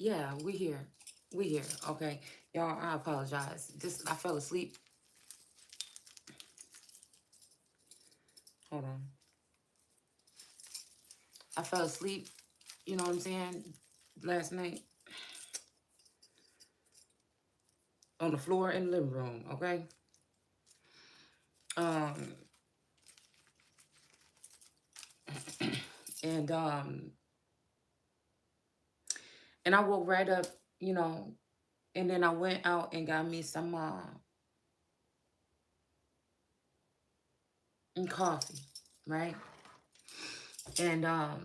Yeah, we here. We here. Okay. Y'all, I apologize. I fell asleep. Hold on. I fell asleep, you know what I'm saying, last night on the floor in the living room, okay? Um, and and I woke right up, you know, and then I went out and got me some coffee, right? And I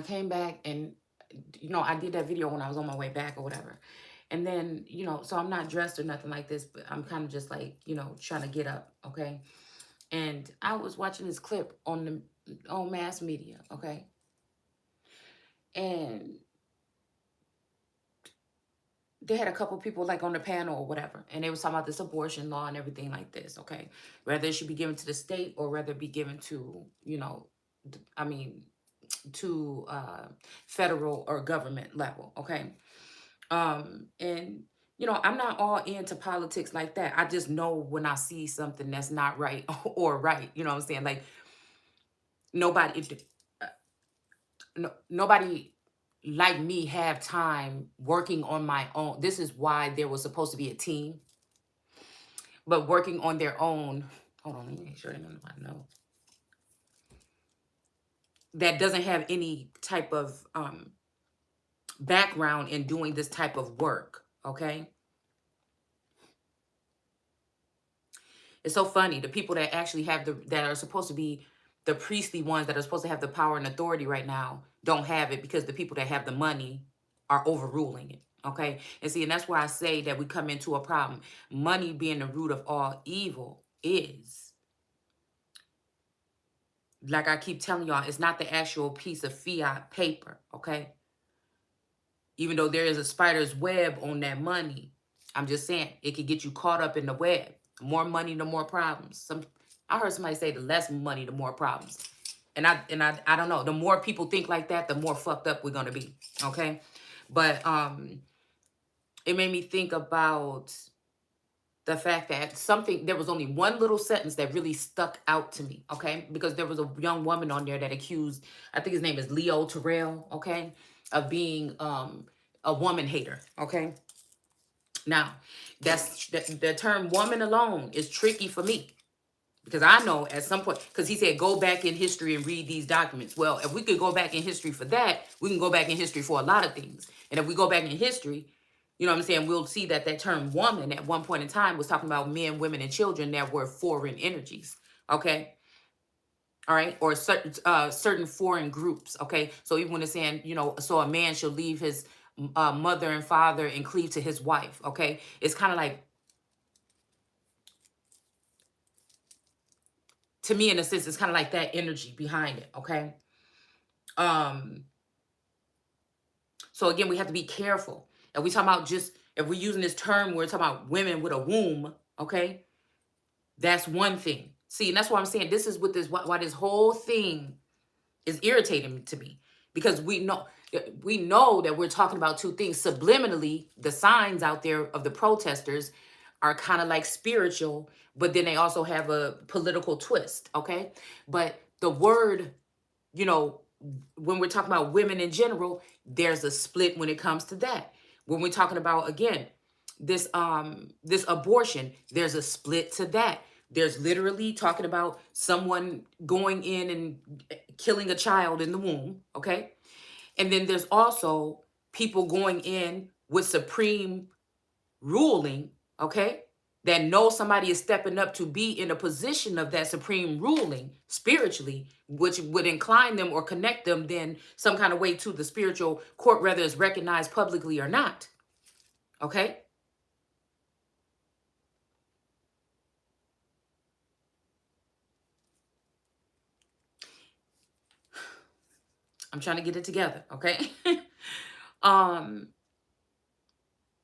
came back and, you know, I did that video when I was on my way back or whatever. And then, you know, so I'm not dressed or nothing like this, but I'm kind of just like, you know, trying to get up, okay? And I was watching this clip on mass media, okay? And they had a couple people like on the panel or whatever, and they was talking about this abortion law and everything like this, okay? Whether it should be given to the state or whether it be given to, you know, I mean, to federal or government level, okay? And you know, I'm not all into politics like that. I just know when I see something that's not right or right, you know what I'm saying? Like nobody, uh, no, nobody like me have time working on my own. This is why there was supposed to be a team, but working on their own. Hold on, let me make sure I know that doesn't have any type of background in doing this type of work. Okay, it's so funny. The people that actually have that are supposed to be the priestly ones that are supposed to have the power and authority right now don't have it because the people that have the money are overruling it. Okay. And see, and that's why I say that we come into a problem. Money being the root of all evil is, like I keep telling y'all, it's not the actual piece of fiat paper. Okay. Even though there is a spider's web on that money, I'm just saying it could get you caught up in the web. More money, the more problems. I heard somebody say the less money, the more problems. And I don't know. The more people think like that, the more fucked up we're gonna be. Okay. But it made me think about the fact that there was only one little sentence that really stuck out to me, okay? Because there was a young woman on there that accused, I think his name is 𝘱𝘅𝘁, okay, of being a woman hater, okay? Now, the term woman alone is tricky for me. Because I know at some point, because he said, go back in history and read these documents. Well, if we could go back in history for that, we can go back in history for a lot of things. And if we go back in history, you know what I'm saying, we'll see that that term woman at one point in time was talking about men, women, and children that were foreign energies. Okay. All right. Or certain foreign groups. Okay. So even when it's saying, you know, so a man shall leave his mother and father and cleave to his wife. Okay. It's kind of like, to me, in a sense, it's kind of like that energy behind it. Okay. Um, so again, we have to be careful. If we talk about if we're using this term, we're talking about women with a womb, okay? That's one thing. See, and that's why I'm saying this is why this whole thing is irritating to me. Because we know that we're talking about two things. Subliminally, the signs out there of the protesters are kind of like spiritual, but then they also have a political twist, okay? But the word, you know, when we're talking about women in general, there's a split when it comes to that. When we're talking about, again, this abortion, there's a split to that. There's literally talking about someone going in and killing a child in the womb, okay? And then there's also people going in with supreme ruling, okay? That know somebody is stepping up to be in a position of that supreme ruling spiritually, which would incline them or connect them then some kind of way to the spiritual court, whether it's recognized publicly or not. Okay? I'm trying to get it together, okay?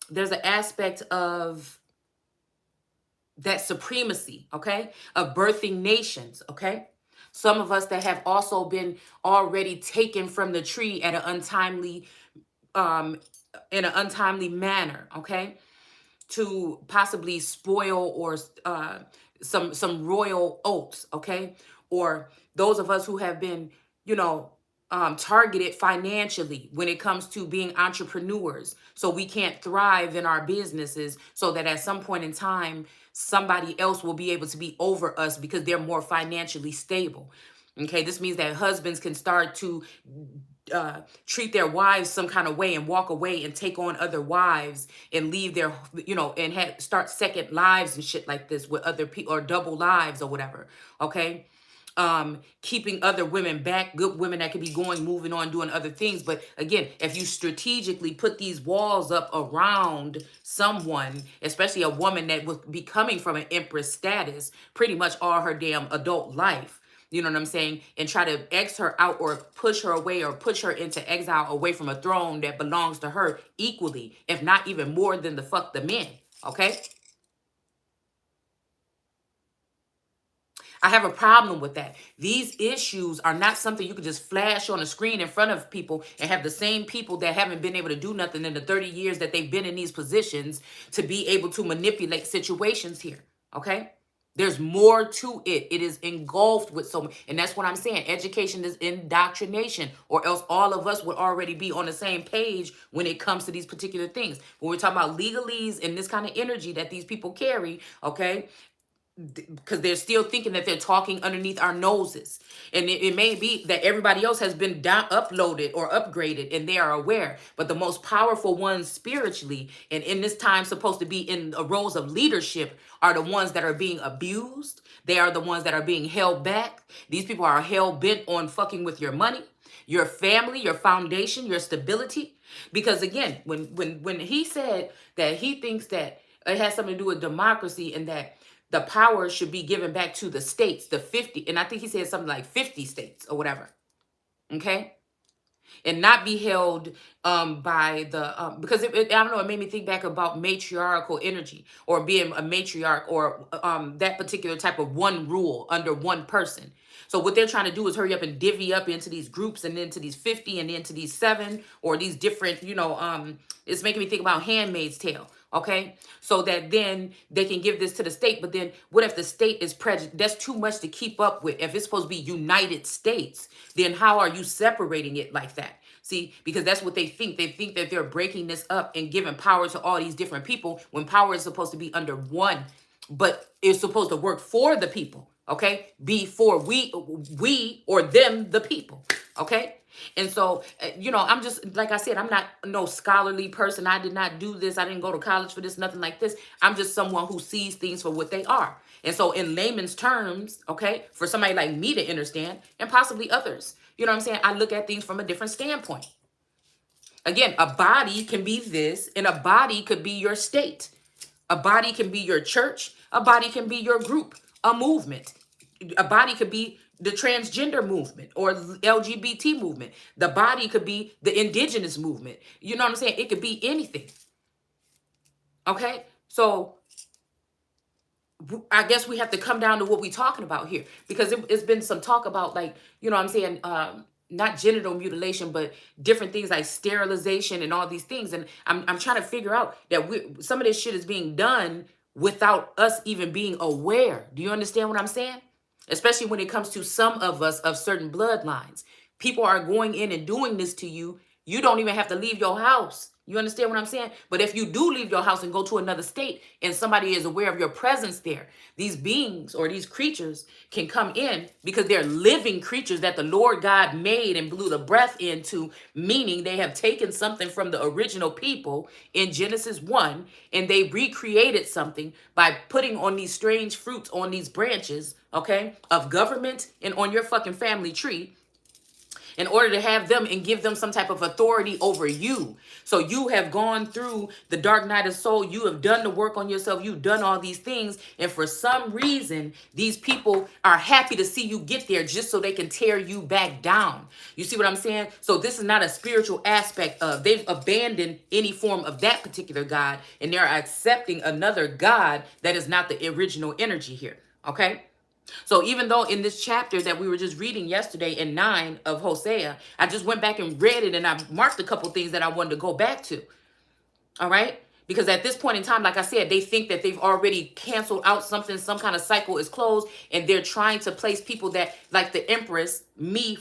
There's an aspect of that supremacy, okay, of birthing nations, okay? Some of us that have also been already taken from the tree at an untimely in an untimely manner, okay? To possibly spoil or some royal oats, okay? Or those of us who have been, you know, targeted financially when it comes to being entrepreneurs. So we can't thrive in our businesses so that at some point in time, somebody else will be able to be over us because they're more financially stable. Okay, this means that husbands can start to treat their wives some kind of way and walk away and take on other wives and leave their, you know, and start second lives and shit like this with other people, or double lives or whatever. Okay. Keeping other women back, good women that could be going, moving on, doing other things. But again, if you strategically put these walls up around someone, especially a woman that was be coming from an empress status pretty much all her damn adult life, you know what I'm saying? And try to X her out or push her away or push her into exile away from a throne that belongs to her equally, if not even more than the men. Okay? I have a problem with that. These issues are not something you can just flash on a screen in front of people and have the same people that haven't been able to do nothing in the 30 years that they've been in these positions to be able to manipulate situations here. Okay? There's more to it. It is engulfed with so much. And that's what I'm saying. Education is indoctrination, or else all of us would already be on the same page when it comes to these particular things. When we're talking about legalese and this kind of energy that these people carry, okay, because they're still thinking that they're talking underneath our noses. And it may be that everybody else has been uploaded or upgraded and they are aware. But the most powerful ones spiritually, and in this time supposed to be in the roles of leadership, are the ones that are being abused. They are the ones that are being held back. These people are hell bent on fucking with your money, your family, your foundation, your stability. Because again, when he said that he thinks that it has something to do with democracy and that the power should be given back to the states, the 50, and I think he said something like 50 states or whatever, okay? And not be held by the, because I don't know, it made me think back about matriarchal energy or being a matriarch or that particular type of one rule under one person. So what they're trying to do is hurry up and divvy up into these groups and into these 50 and into these 7 or these different, you know, it's making me think about Handmaid's Tale. Okay, so that then they can give this to the state. But then what if the state is prejudiced? That's too much to keep up with. If it's supposed to be United States, then how are you separating it like that? See, because that's what they think. They think that they're breaking this up and giving power to all these different people when power is supposed to be under one, but it's supposed to work for the people. Okay, be for we or them, the people. Okay. And so, you know, I'm just, like I said, I'm not no scholarly person. I did not do this. I didn't go to college for this, nothing like this. I'm just someone who sees things for what they are. And so in layman's terms, okay, for somebody like me to understand, and possibly others, you know what I'm saying? I look at things from a different standpoint. Again, a body can be this, and a body could be your state. A body can be your church. A body can be your group, a movement. A body could be the transgender movement or LGBT movement. The body could be the indigenous movement. You know what I'm saying? It could be anything. Okay? So I guess we have to come down to what we're talking about here, because it's been some talk about, like, you know what I'm saying, not genital mutilation, but different things like sterilization and all these things. And I'm trying to figure out that some of this shit is being done without us even being aware. Do you understand what I'm saying? Especially when it comes to some of us of certain bloodlines. People are going in and doing this to you. You don't even have to leave your house. You understand what I'm saying? But if you do leave your house and go to another state and somebody is aware of your presence there, these beings or these creatures can come in because they're living creatures that the Lord God made and blew the breath into, meaning they have taken something from the original people in Genesis 1 and they recreated something by putting on these strange fruits on these branches, okay, of government and on your fucking family tree, in order to have them and give them some type of authority over you. So you have gone through the dark night of soul. You have done the work on yourself. You've done all these things. And for some reason, these people are happy to see you get there just so they can tear you back down. You see what I'm saying? So this is not a spiritual aspect of, they've abandoned any form of that particular God, and they're accepting another God that is not the original energy here. Okay? So even though in this chapter that we were just reading yesterday in 9 of Hosea, I just went back and read it and I marked a couple things that I wanted to go back to. All right? Because at this point in time, like I said, they think that they've already canceled out something, some kind of cycle is closed, and they're trying to place people that, like the Empress, me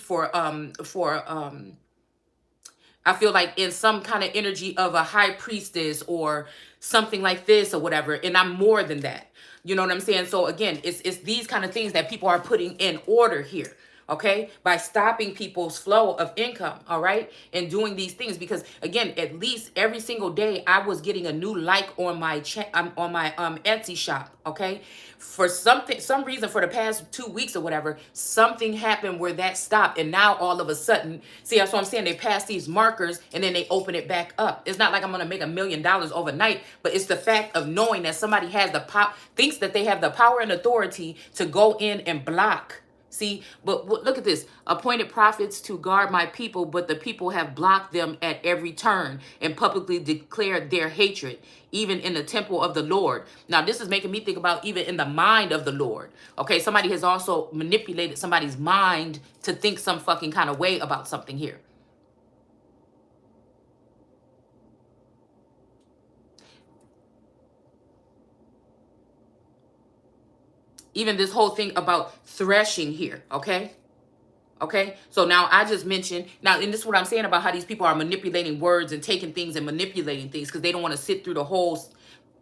I feel like in some kind of energy of a high priestess or something like this or whatever, and I'm more than that. You know what I'm saying? So again, it's these kind of things that people are putting in order here. Okay, by stopping people's flow of income, all right, and doing these things, because again, at least every single day I was getting a new like on my Etsy shop. Okay, for some reason, for the past 2 weeks or whatever, something happened where that stopped, and now all of a sudden, see, that's what I'm saying, they pass these markers and then they open it back up. It's not like I'm gonna make $1 million overnight, but it's the fact of knowing that somebody has the thinks that they have the power and authority to go in and block. See, but look at this. Appointed prophets to guard my people, but the people have blocked them at every turn and publicly declared their hatred, even in the temple of the Lord. Now, this is making me think about even in the mind of the Lord. Okay, somebody has also manipulated somebody's mind to think some fucking kind of way about something here. Even this whole thing about threshing here, okay? Okay, so now I just mentioned, now, and this is what I'm saying about how these people are manipulating words and taking things and manipulating things because they don't want to sit through the whole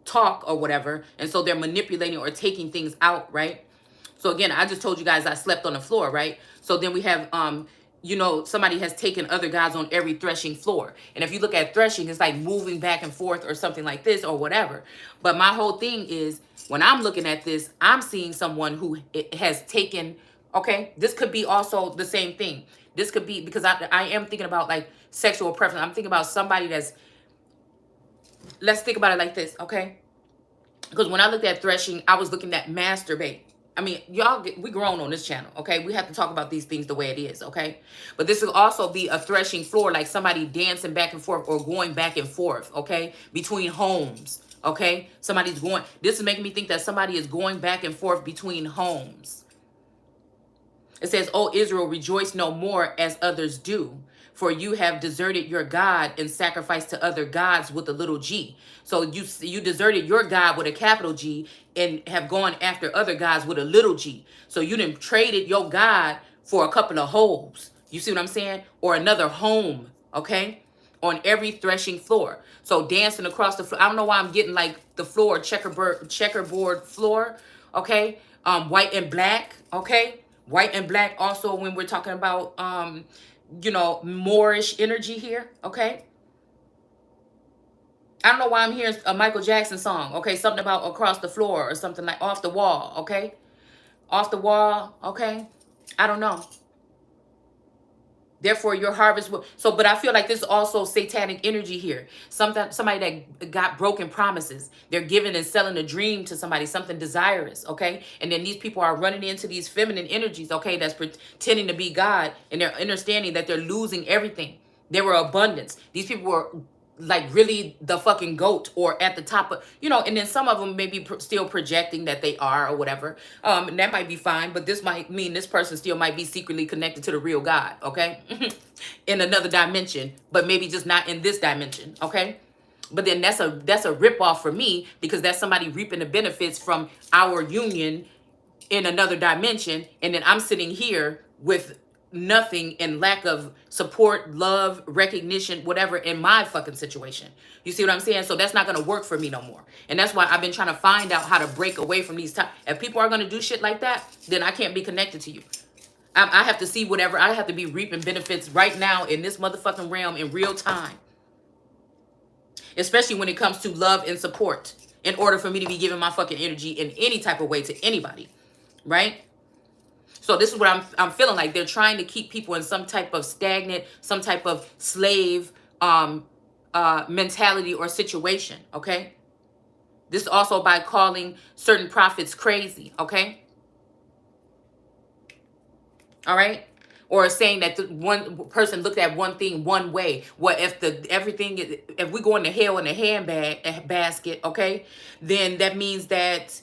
talk or whatever. And so they're manipulating or taking things out, right? So again, I just told you guys I slept on the floor, right? So then we have, you know, somebody has taken other guys on every threshing floor. And if you look at threshing, it's like moving back and forth or something like this or whatever. But my whole thing is, when I'm looking at this, I'm seeing someone who has taken, okay, this could be also the same thing. This could be, because I am thinking about like sexual preference. I'm thinking about somebody that's, let's think about it like this, okay? Because when I looked at threshing, I was looking at masturbate. I mean, y'all, we grown on this channel, okay? We have to talk about these things the way it is, okay? But this will also be a threshing floor, like somebody dancing back and forth or going back and forth, okay? Between homes, okay? Somebody's going, this is making me think that somebody is going back and forth between homes. It says, "O Israel, rejoice no more as others do, for you have deserted your God and sacrificed to other gods with a little g." So you deserted your God with a capital G and have gone after other gods with a little g. So you done traded your God for a couple of holes. You see what I'm saying? Or another home, okay? On every threshing floor. So dancing across the floor. I don't know why I'm getting like the floor, checkerboard floor, okay? White and black, okay? White and black also when we're talking about, you know, Moorish energy here, okay? I don't know why I'm hearing a Michael Jackson song, okay? Something about across the floor or something like off the wall, okay? Off the wall, okay? I don't know. Therefore, your harvest will... So, but I feel like this is also satanic energy here. Somebody that got broken promises. They're giving and selling a dream to somebody, something desirous, okay? And then these people are running into these feminine energies, okay, that's pretending to be God, and they're understanding that they're losing everything. There were abundance. These people were like really the fucking goat or at the top of, you know, and then some of them may be still projecting that they are or whatever. And that might be fine, but this might mean this person still might be secretly connected to the real God, okay? In another dimension, but maybe just not in this dimension, okay? But then that's a ripoff for me, because that's somebody reaping the benefits from our union in another dimension, and then I'm sitting here with nothing and lack of support, love, recognition, whatever in my fucking situation. You see what I'm saying? So that's not going to work for me no more. And that's why I've been trying to find out how to break away from these times. If people are going to do shit like that, then I can't be connected to you. I have to see whatever. I have to be reaping benefits right now in this motherfucking realm in real time. Especially when it comes to love and support, in order for me to be giving my fucking energy in any type of way to anybody. Right? So this is what I'm feeling like. They're trying to keep people in some type of stagnant, some type of slave mentality or situation, okay? This also by calling certain prophets crazy, okay? All right? Or saying that the one person looked at one thing one way. Well, if we go into hell in a basket, okay, then that means that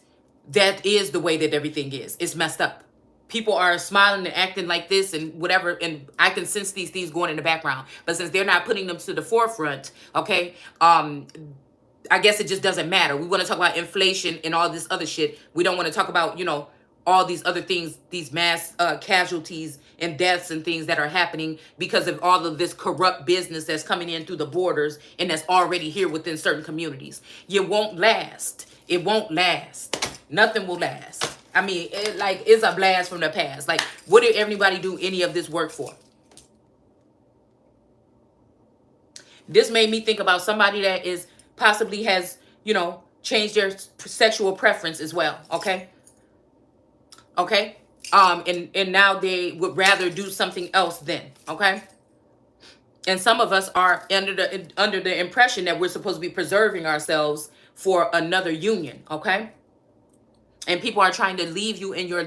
that is the way that everything is. It's messed up. People are smiling and acting like this and whatever, and I can sense these things going in the background. But since they're not putting them to the forefront, okay, I guess it just doesn't matter. We want to talk about inflation and all this other shit. We don't want to talk about, you know, all these other things, these mass casualties and deaths and things that are happening because of all of this corrupt business that's coming in through the borders and that's already here within certain communities. It won't last. It won't last. Nothing will last. I mean, it's a blast from the past. Like, what did everybody do any of this work for? This made me think about somebody that is possibly has, you know, changed their sexual preference as well. Okay. Okay. And now they would rather do something else then. Okay. And some of us are under the impression that we're supposed to be preserving ourselves for another union. Okay. And people are trying to leave you in your,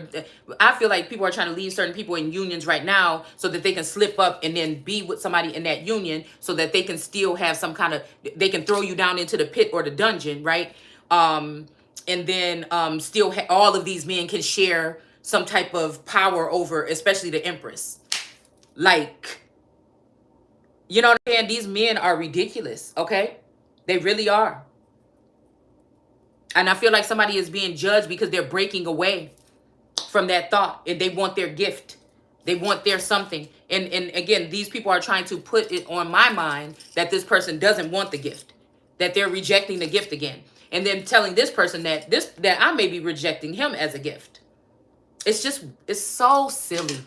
I feel like people are trying to leave certain people in unions right now so that they can slip up and then be with somebody in that union so that they can still have some kind of, they can throw you down into the pit or the dungeon, right? And then still all of these men can share some type of power over, especially the Empress. Like, you know what I'm saying? These men are ridiculous, okay? They really are. And I feel like somebody is being judged because they're breaking away from that thought and they want their gift. They want their something. And again, these people are trying to put it on my mind that this person doesn't want the gift, that they're rejecting the gift again. And then telling this person that I may be rejecting him as a gift. It's just, it's so silly.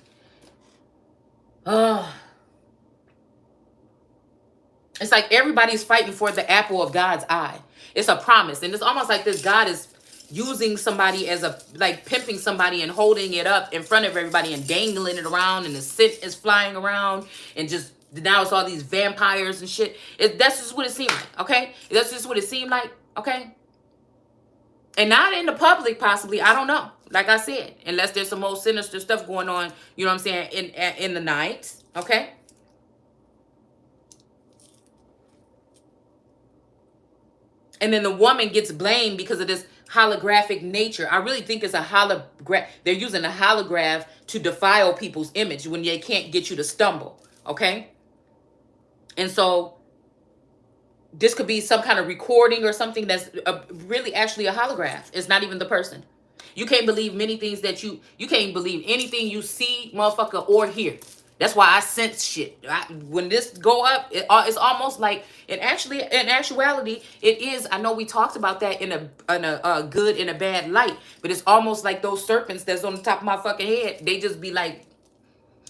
It's like everybody's fighting for the apple of God's eye. It's a promise. And it's almost like this God is using somebody as a, like pimping somebody and holding it up in front of everybody and dangling it around and the scent is flying around and just, now it's all these vampires and shit. That's just what it seemed like, okay? That's just what it seemed like, okay? And not in the public, possibly. I don't know. Like I said, unless there's some more sinister stuff going on, you know what I'm saying, in the night, okay? And then the woman gets blamed because of this holographic nature. I really think it's a holograph. They're using a holograph to defile people's image when they can't get you to stumble, okay? And so this could be some kind of recording or something that's really actually a holograph. It's not even the person. You can't believe many things that you can't believe anything you see, motherfucker, or hear. That's why I sense shit. When this go up, it's almost like, in actuality, it is. I know we talked about that in a good and a bad light, but it's almost like those serpents that's on the top of my fucking head. They just be like,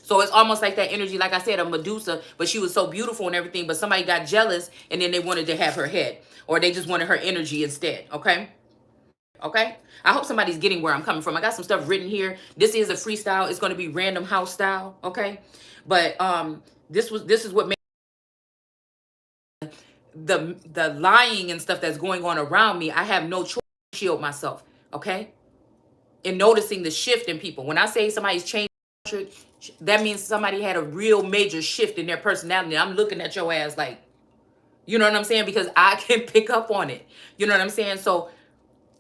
so it's almost like that energy, like I said, of Medusa, but she was so beautiful and everything, but somebody got jealous and then they wanted to have her head, or they just wanted her energy instead, okay? Okay? I hope somebody's getting where I'm coming from. I got some stuff written here. This is a freestyle. It's going to be random house style, okay? But this is what made the lying and stuff that's going on around me. I have no choice to shield myself, okay? And noticing the shift in people. When I say somebody's changed, that means somebody had a real major shift in their personality. I'm looking at your ass like, you know what I'm saying? Because I can pick up on it. You know what I'm saying? So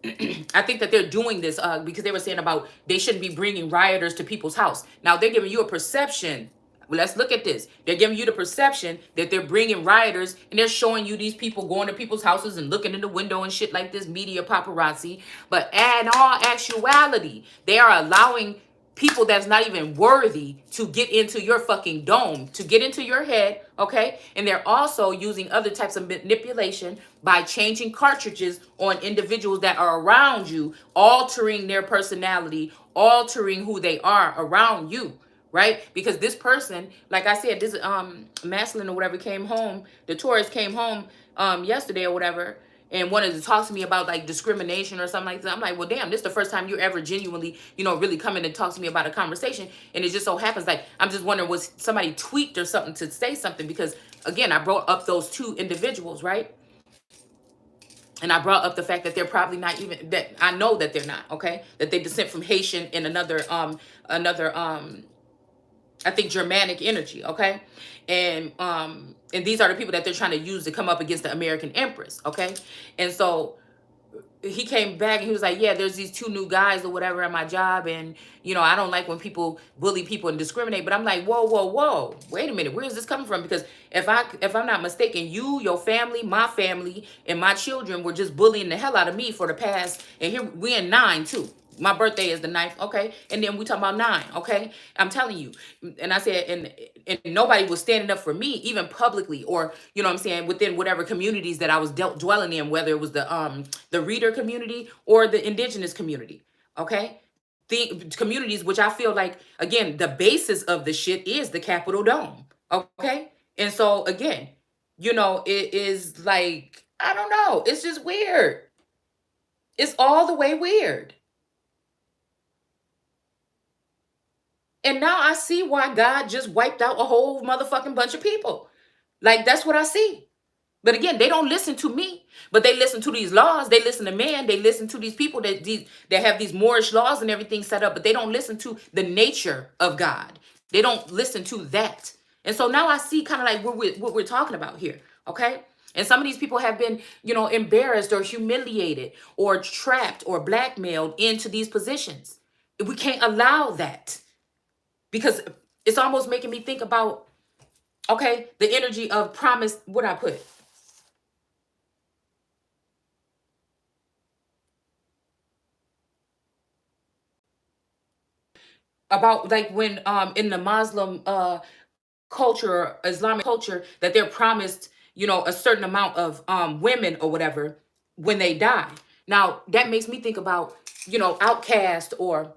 I think that they're doing this because they were saying about they shouldn't be bringing rioters to people's house. Now they're giving you a perception. Well, let's look at this. They're giving you the perception that they're bringing rioters, and they're showing you these people going to people's houses and looking in the window and shit like this, media paparazzi. But in all actuality, they are allowing people that's not even worthy to get into your fucking dome, to get into your head, okay? And they're also using other types of manipulation by changing cartridges on individuals that are around you, altering their personality, altering who they are around you, right? Because this person, like I said, this masculine or whatever came home, the Taurus came home yesterday or whatever, and wanted to talk to me about like discrimination or something like that. I'm like, well, damn, this is the first time you're ever genuinely, you know, really coming and talk to me about a conversation. And it just so happens, like, I'm just wondering, was somebody tweaked or something to say something? Because again, I brought up those two individuals, right? And I brought up the fact that they're probably not even, that I know that they're not, okay? That they descend from Haitian and another I think Germanic energy, okay? And these are the people that they're trying to use to come up against the American Empress, okay? And so he came back and he was like, yeah, there's these two new guys or whatever at my job, and I don't like when people bully people and discriminate. But I'm like, whoa, whoa, whoa, wait a minute, where is this coming from? Because if I'm not mistaken, you, your family, my family, and my children were just bullying the hell out of me for the past, and here we in 9 too. My birthday is the 9th, okay? And then we talking about 9, okay? I'm telling you. And I said, and nobody was standing up for me, even publicly, or, you know what I'm saying, within whatever communities that I was dwelling in, whether it was the reader community or the indigenous community, okay? The communities, which I feel like, again, the basis of the shit is the Capitol Dome, okay? And so, again, it is like, I don't know. It's just weird. It's all the way weird. And now I see why God just wiped out a whole motherfucking bunch of people. Like, that's what I see. But again, they don't listen to me, but they listen to these laws. They listen to man. They listen to these people that have these Moorish laws and everything set up, but they don't listen to the nature of God. They don't listen to that. And so now I see kind of like what we're talking about here, okay? And some of these people have been, embarrassed or humiliated or trapped or blackmailed into these positions. We can't allow that. Because it's almost making me think about, okay, the energy of promise. What I put? About like when in the Muslim culture, Islamic culture, that they're promised, a certain amount of women or whatever when they die. Now that makes me think about, outcast or,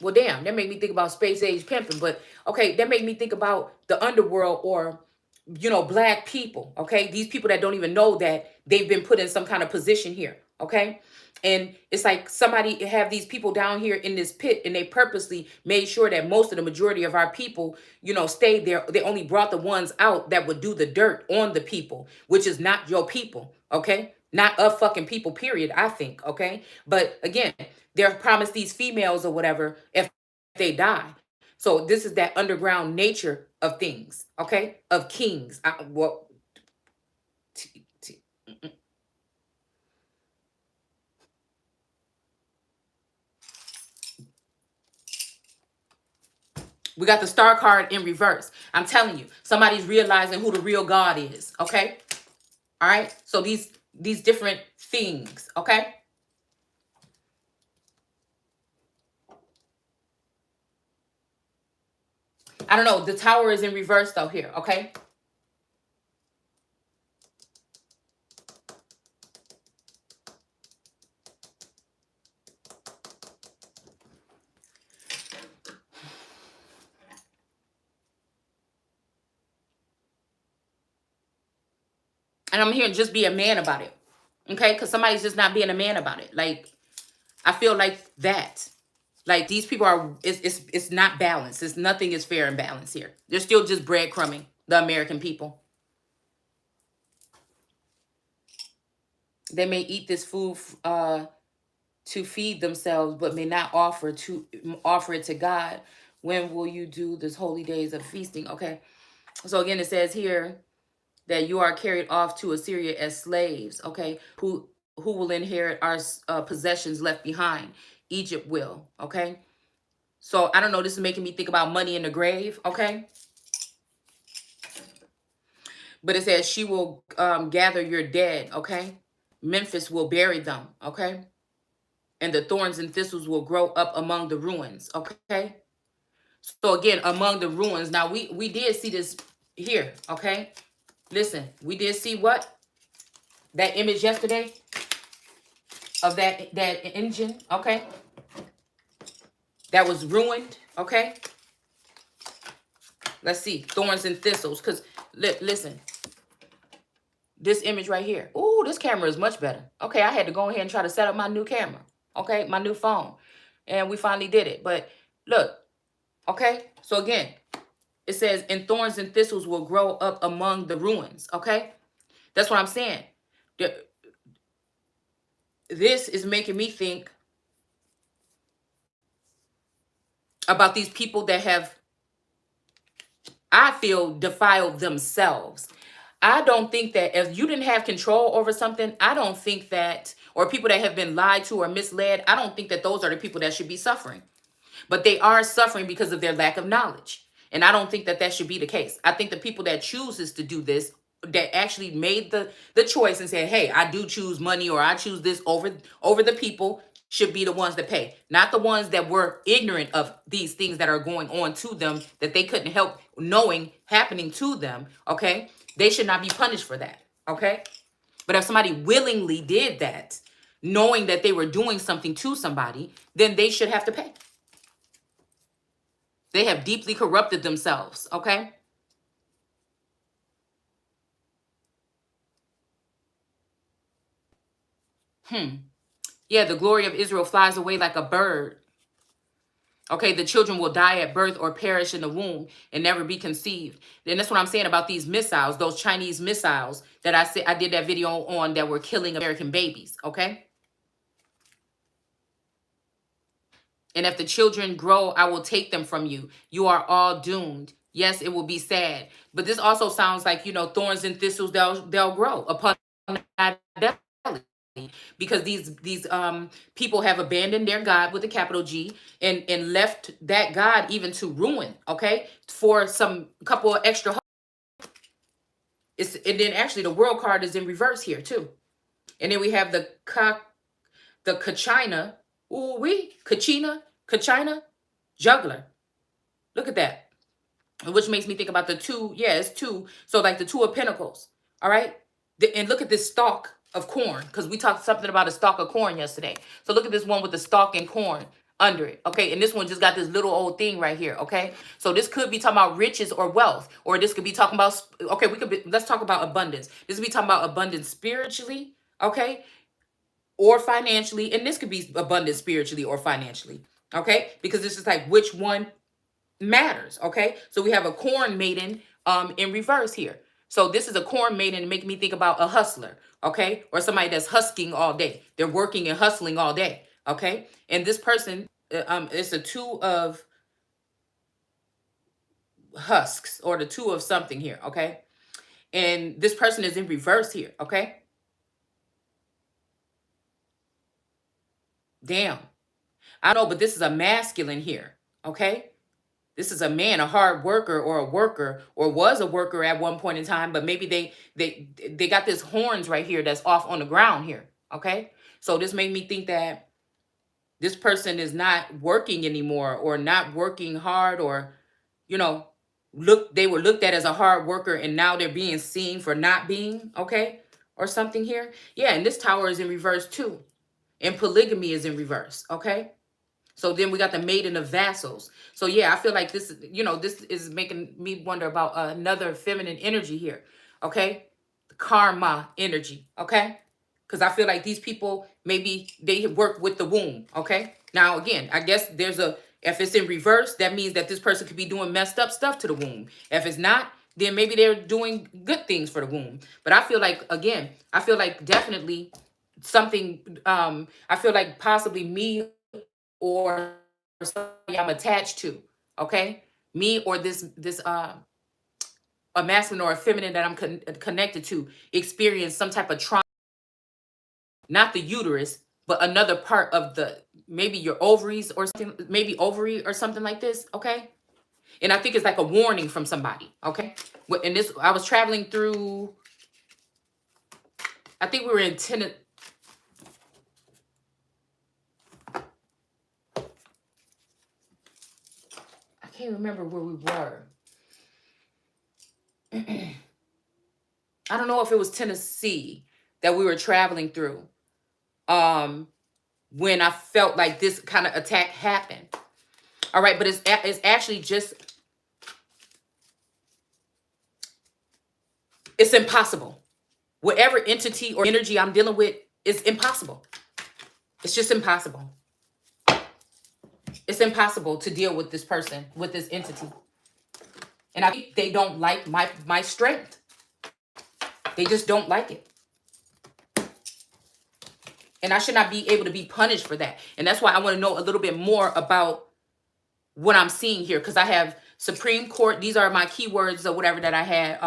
well, damn, that made me think about space age pimping. But okay, that made me think about the underworld or, black people. Okay, these people that don't even know that they've been put in some kind of position here. Okay, and it's like somebody have these people down here in this pit, and they purposely made sure that most of the majority of our people, stayed there. They only brought the ones out that would do the dirt on the people, which is not your people. Okay, not a fucking people. Period. I think. Okay, but again, they're promised these females or whatever if they die. So this is that underground nature of things, okay? Of kings. We got the star card in reverse. I'm telling you, somebody's realizing who the real God is, okay? All right? So these different things, okay? I don't know. The tower is in reverse though here, okay? And I'm hearing just be a man about it, okay? Because somebody's just not being a man about it. Like, I feel like that. Like, these people are, it's not balanced. It's nothing is fair and balanced here. They're still just breadcrumbing the American people. They may eat this food to feed themselves, but may not offer it to God. When will you do this holy days of feasting? Okay. So again, it says here that you are carried off to Assyria as slaves. Okay. Who will inherit our possessions left behind? Egypt will. Okay. So I don't know. This is making me think about money in the grave. Okay. But it says she will gather your dead. Okay. Memphis will bury them. Okay. And the thorns and thistles will grow up among the ruins. Okay. So again, among the ruins. Now we did see this here. Okay. Listen, we did see what? That image yesterday of that engine. Okay. That was ruined. Okay. Let's see. Thorns and thistles. Because listen. This image right here. Ooh, this camera is much better. Okay, I had to go ahead and try to set up my new camera. Okay, my new phone. And we finally did it. But look, okay? So again, it says, and thorns and thistles will grow up among the ruins. Okay? That's what I'm saying. This is making me think about these people that have, I feel, defiled themselves. I don't think that if you didn't have control over something, I don't think that, or people that have been lied to or misled, I don't think that those are the people that should be suffering. But they are suffering because of their lack of knowledge. And I don't think that that should be the case. I think the people that chooses to do this, that actually made the choice and said, hey, I do choose money, or I choose this over the people, should be the ones that pay, not the ones that were ignorant of these things that are going on to them that they couldn't help knowing happening to them. Okay, they should not be punished for that. Okay, but if somebody willingly did that, knowing that they were doing something to somebody, then they should have to pay. They have deeply corrupted themselves. Okay. Yeah, the glory of Israel flies away like a bird. Okay, the children will die at birth or perish in the womb and never be conceived. And that's what I'm saying about these missiles, those Chinese missiles that I did that video on that were killing American babies. Okay. And if the children grow, I will take them from you. You are all doomed. Yes, it will be sad. But this also sounds like, thorns and thistles, they'll grow upon thy belly. Because these people have abandoned their God with a capital G and left that God even to ruin, okay, for some couple of extra. And then actually the world card is in reverse here too. And then we have the 𝘶𝑦𝘤𝘢, 𝘶𝑦𝘤𝘢 juggler. Look at that. Which makes me think about the two. Yeah, it's two. So like the two of pentacles. All right. And look at this stalk of corn, because we talked something about a stalk of corn yesterday. So look at this one with the stalk and corn under it. Okay. And this one just got this little old thing right here. Okay. So this could be talking about riches or wealth, or this could be talking about, okay, let's talk about abundance. This could be talking about abundance spiritually. Okay. Or financially. And this could be abundance spiritually or financially. Okay. Because this is like, which one matters. Okay. So we have a corn maiden in reverse here. So this is a corn maiden, making me think about a hustler. Okay. Or somebody that's husking all day. They're working and hustling all day. Okay. And this person, it's a two of husks, or the two of something here. Okay. And this person is in reverse here. Okay. Damn. I know, but this is a masculine here. Okay. This is a man, a hard worker, or a worker, or was a worker at one point in time, but maybe they got this horns right here that's off on the ground here. Okay. So this made me think that this person is not working anymore, or not working hard, or, they were looked at as a hard worker and now they're being seen for not being. Okay. Or something here. Yeah. And this tower is in reverse too. And polygamy is in reverse. Okay. So then we got the maiden of vassals. So yeah, I feel like this, this is making me wonder about another feminine energy here. Okay. The karma energy. Okay. Because I feel like these people, maybe they work with the womb. Okay. Now, again, I guess if it's in reverse, that means that this person could be doing messed up stuff to the womb. If it's not, then maybe they're doing good things for the womb. But I feel like, again, definitely something, I feel like possibly me or somebody I'm attached to, okay? Me or this a masculine or a feminine that I'm connected to experience some type of trauma, not the uterus, but another part of maybe your ovaries or something, maybe ovary or something like this, okay? And I think it's like a warning from somebody, okay? And this, I was traveling through, I think we were in Tennessee. I can't remember where we were. I don't know if it was Tennessee that we were traveling through when I felt like this kind of attack happened. All right, but it's actually just, it's impossible. Whatever entity or energy I'm dealing with is impossible. It's just impossible. It's impossible to deal with this person, with this entity. And I think they don't like my strength. They just don't like it. And I should not be able to be punished for that. And that's why I want to know a little bit more about what I'm seeing here. Because I have Supreme Court. These are my keywords or whatever that I had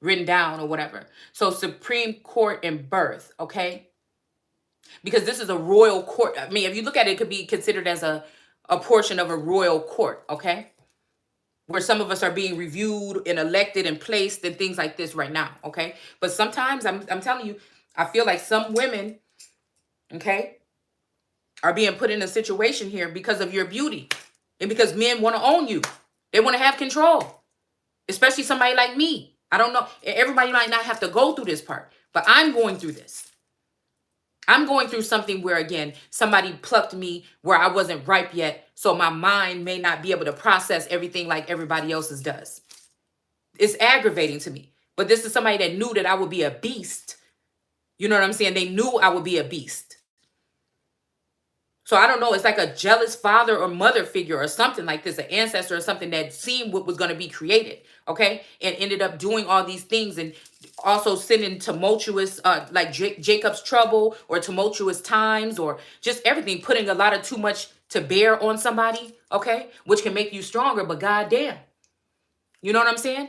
written down or whatever. So Supreme Court and birth, okay? Because this is a royal court. I mean, if you look at it, it could be considered as a portion of a royal court, okay? Where some of us are being reviewed and elected and placed and things like this right now, okay? But sometimes, I'm telling you, I feel like some women, okay, are being put in a situation here because of your beauty and because men want to own you. They want to have control, especially somebody like me. I don't know. Everybody might not have to go through this part, but I'm going through this. I'm going through something where, again, somebody plucked me where I wasn't ripe yet, so my mind may not be able to process everything like everybody else's does. It's aggravating to me. But this is somebody that knew that I would be a beast. You know what I'm saying? They knew I would be a beast. So I don't know. It's like a jealous father or mother figure or something like this, an ancestor or something that seen what was going to be created, okay? And ended up doing all these things and also sending tumultuous, like Jacob's trouble or tumultuous times or just everything, putting a lot of too much to bear on somebody, okay? Which can make you stronger, but goddamn. You know what I'm saying?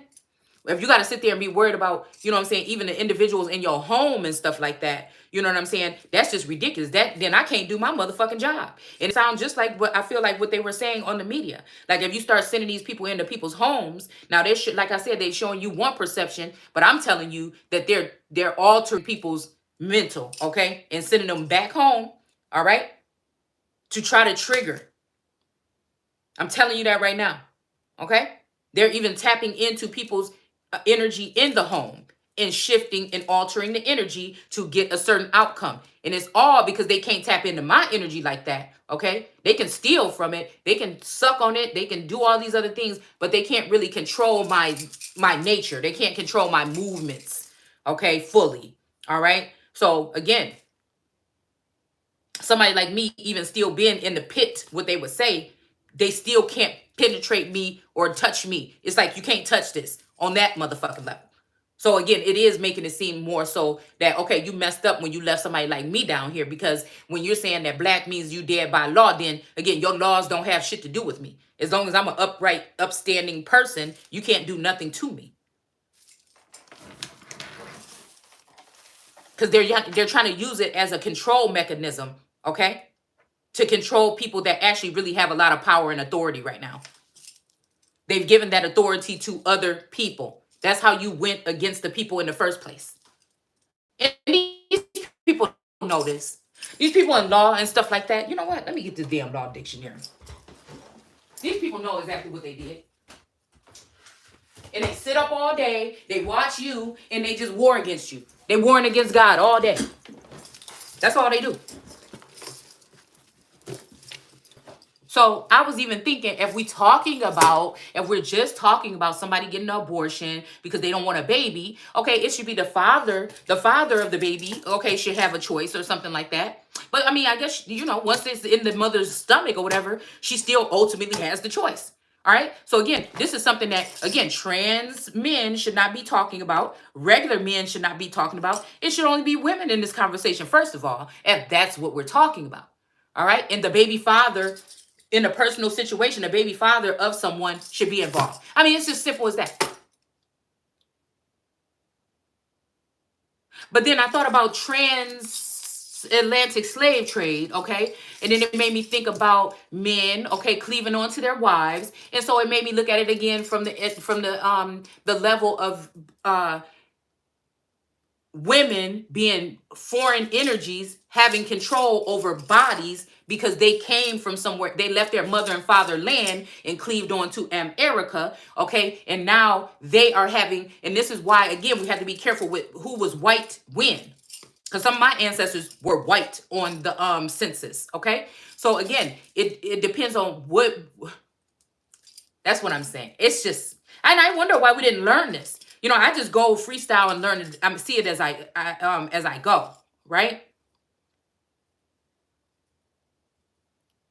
If you got to sit there and be worried about, you know what I'm saying, even the individuals in your home and stuff like that, you know what I'm saying? That's just ridiculous. Then I can't do my motherfucking job. And it sounds just like what I feel like what they were saying on the media. Like if you start sending these people into people's homes, now they should, like I said, they're showing you one perception, but I'm telling you that they're altering people's mental, okay? And sending them back home, all right? To try to trigger. I'm telling you that right now, okay? They're even tapping into people's energy in the home and shifting and altering the energy to get a certain outcome. And it's all because they can't tap into my energy like that, okay? They can steal from it. They can suck on it. They can do all these other things, but they can't really control my nature. They can't control my movements, okay, fully, all right? So again, somebody like me, even still being in the pit, what they would say, they still can't penetrate me or touch me. It's like, you can't touch this on that motherfucking level. So again, it is making it seem more so that, okay, you messed up when you left somebody like me down here, because when you're saying that black means you dead by law, then again, your laws don't have shit to do with me. As long as I'm an upright, upstanding person, you can't do nothing to me. Because they're trying to use it as a control mechanism, okay? To control people that actually really have a lot of power and authority right now. They've given that authority to other people. That's how you went against the people in the first place. And these people know this. These people in law and stuff like that. You know what? Let me get this damn law dictionary. These people know exactly what they did. And they sit up all day, they watch you, and they just war against you. They warring against God all day. That's all they do. So I was even thinking, if we're just talking about somebody getting an abortion because they don't want a baby, okay, it should be the father of the baby, okay, should have a choice or something like that. But I mean, I guess, you know, once it's in the mother's stomach or whatever, she still ultimately has the choice. All right. So again, this is something that, again, trans men should not be talking about. Regular men should not be talking about. It should only be women in this conversation, first of all, if that's what we're talking about. All right. And the baby father, in a personal situation, the baby father of someone should be involved. I mean, it's just simple as that. But then I thought about transatlantic slave trade, okay? And then it made me think about men, okay, cleaving onto their wives. And so it made me look at it again from the level of women being foreign energies, having control over bodies because they came from somewhere. They left their mother and father land and cleaved on to America, okay? And now they are having, and this is why, again, we have to be careful with who was white when. Because some of my ancestors were white on the census, okay? So again, it depends on what, that's what I'm saying. It's just, and I wonder why we didn't learn this. You know, I just go freestyle and learn it. I see it as I go, right?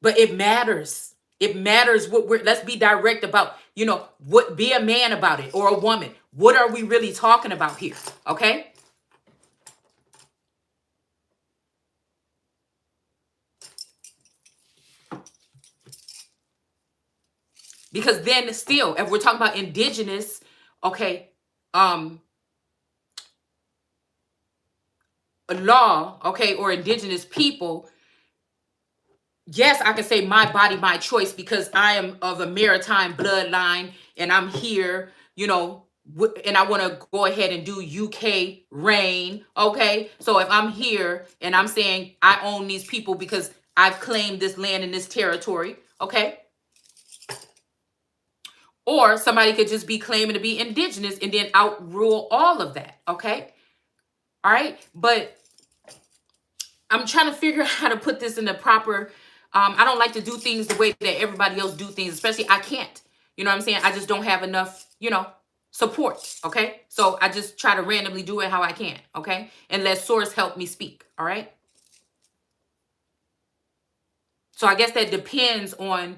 But it matters. It matters what let's be direct about, you know, be a man about it or a woman. What are we really talking about here? Okay? Because then still, if we're talking about indigenous, okay, law, okay, or indigenous people, yes, I can say my body, my choice, because I am of a maritime bloodline and I'm here, you know, and I want to go ahead and do UK reign. Okay. So if I'm here and I'm saying I own these people because I've claimed this land and this territory. Okay. Or somebody could just be claiming to be indigenous and then outrule all of that. Okay. All right. But I'm trying to figure out how to put this in the proper, I don't like to do things the way that everybody else do things, especially I can't, you know what I'm saying? I just don't have enough, you know, support. Okay. So I just try to randomly do it how I can. Okay. And let source help me speak. All right. So I guess that depends on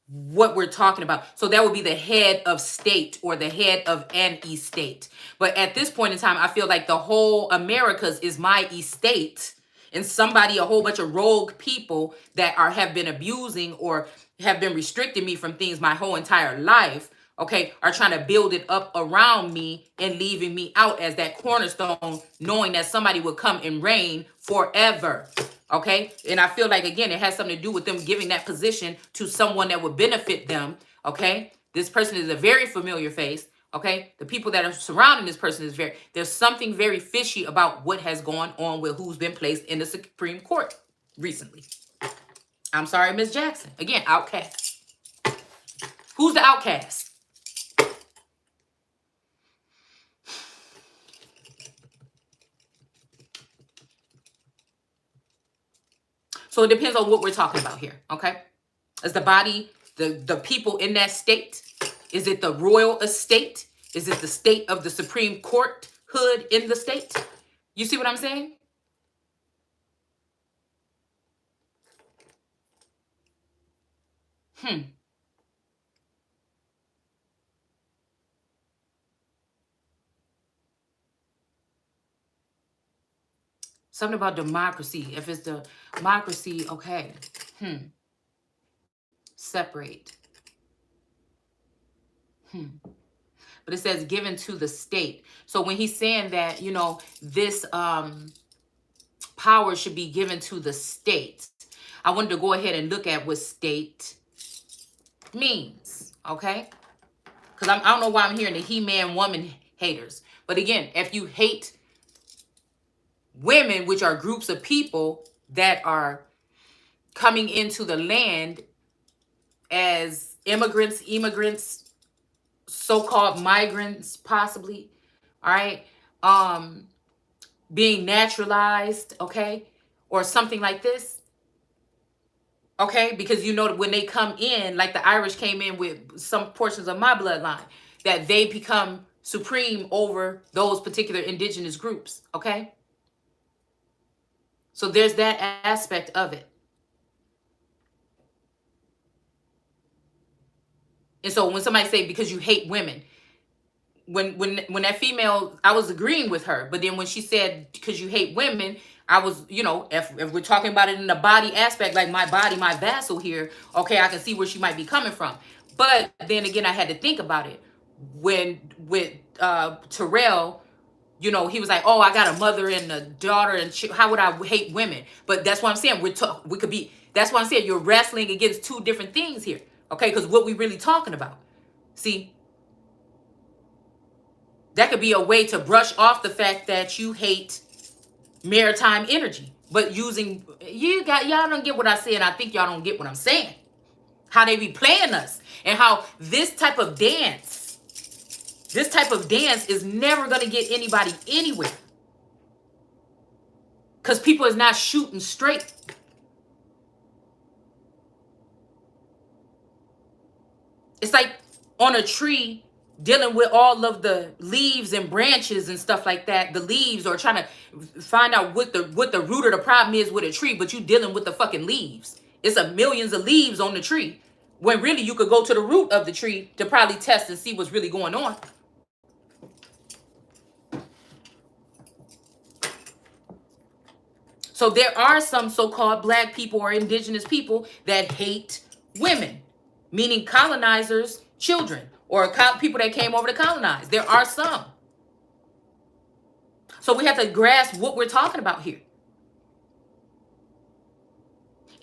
what we're talking about. So that would be the head of state or the head of an estate. But at this point in time, I feel like the whole Americas is my estate, and somebody, a whole bunch of rogue people that have been abusing or have been restricting me from things my whole entire life, okay, are trying to build it up around me and leaving me out as that cornerstone, knowing that somebody would come and reign forever. Okay. And I feel like, again, it has something to do with them giving that position to someone that would benefit them. Okay. This person is a very familiar face. Okay. The people that are surrounding this person is there's something very fishy about what has gone on with who's been placed in the Supreme Court recently. I'm sorry, Miss Jackson. Again, outcast. Who's the outcast? So it depends on what we're talking about here, okay? Is the body, the people in that state? Is it the royal estate? Is it the state of the Supreme Court hood in the state? You see what I'm saying? Something about democracy. If it's the democracy, okay. Separate. But it says given to the state. So when he's saying that, you know, this power should be given to the state, I wanted to go ahead and look at what state means, okay? Because I don't know why I'm hearing the he-man woman haters. But again, if you hate women, which are groups of people that are coming into the land as immigrants, so-called migrants, possibly, all right, being naturalized, okay, or something like this, okay, because you know when they come in, like the Irish came in with some portions of my bloodline, that they become supreme over those particular indigenous groups, okay? So there's that aspect of it. And so when somebody say because you hate women, when that female, I was agreeing with her, but then when she said because you hate women, I was, you know, if we're talking about it in the body aspect, like my body, my vassal here, okay, I can see where she might be coming from. But then again, I had to think about it. When with Terrell, you know, he was like, oh, I got a mother and a daughter, and how would I hate women? But that's what I'm saying. We could be, that's what I'm saying. You're wrestling against two different things here. Okay, because what we really talking about. See, that could be a way to brush off the fact that you hate maritime energy. But using, y'all don't get what I say, and I think y'all don't get what I'm saying. How they be playing us, and how this type of dance is never going to get anybody anywhere. Because people is not shooting straight. It's like on a tree dealing with all of the leaves and branches and stuff like that. The leaves, or trying to find out what the root of the problem is with a tree, but you dealing with the fucking leaves. It's a millions of leaves on the tree, when really you could go to the root of the tree to probably test and see what's really going on. So there are some so-called black people or indigenous people that hate women, meaning colonizers' children, or people that came over to colonize. There are some. So we have to grasp what we're talking about here.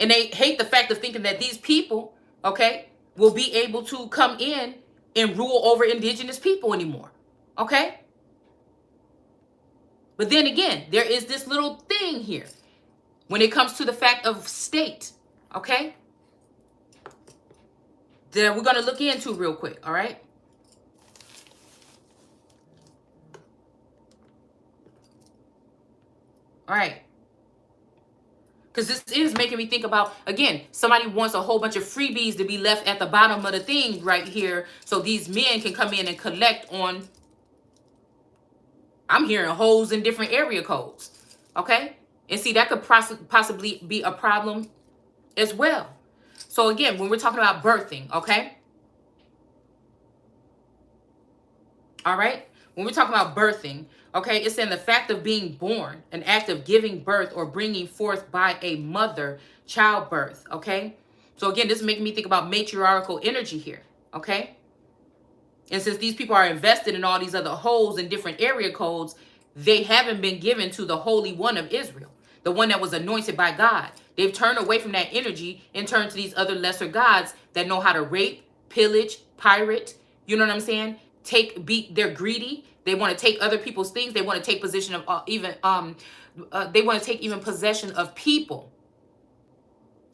And they hate the fact of thinking that these people, okay, will be able to come in and rule over indigenous people anymore. Okay? But then again, there is this little thing here when it comes to the fact of state, okay, that we're going to look into real quick, all right? All right. Because this is making me think about, again, somebody wants a whole bunch of freebies to be left at the bottom of the thing right here so these men can come in and collect on, I'm hearing holes in different area codes, okay? And see, that could possibly be a problem as well. So again, when we're talking about birthing, okay? All right? When we're talking about birthing, okay, it's in the fact of being born, an act of giving birth or bringing forth by a mother, childbirth, okay? So again, this is making me think about matriarchal energy here, okay? And since these people are invested in all these other holes and different area codes, they haven't been given to the Holy One of Israel, the one that was anointed by God. They've turned away from that energy and turned to these other lesser gods that know how to rape, pillage, pirate, you know what I'm saying? They're greedy. They want to take other people's things. They want to take possession of they want to take even possession of people.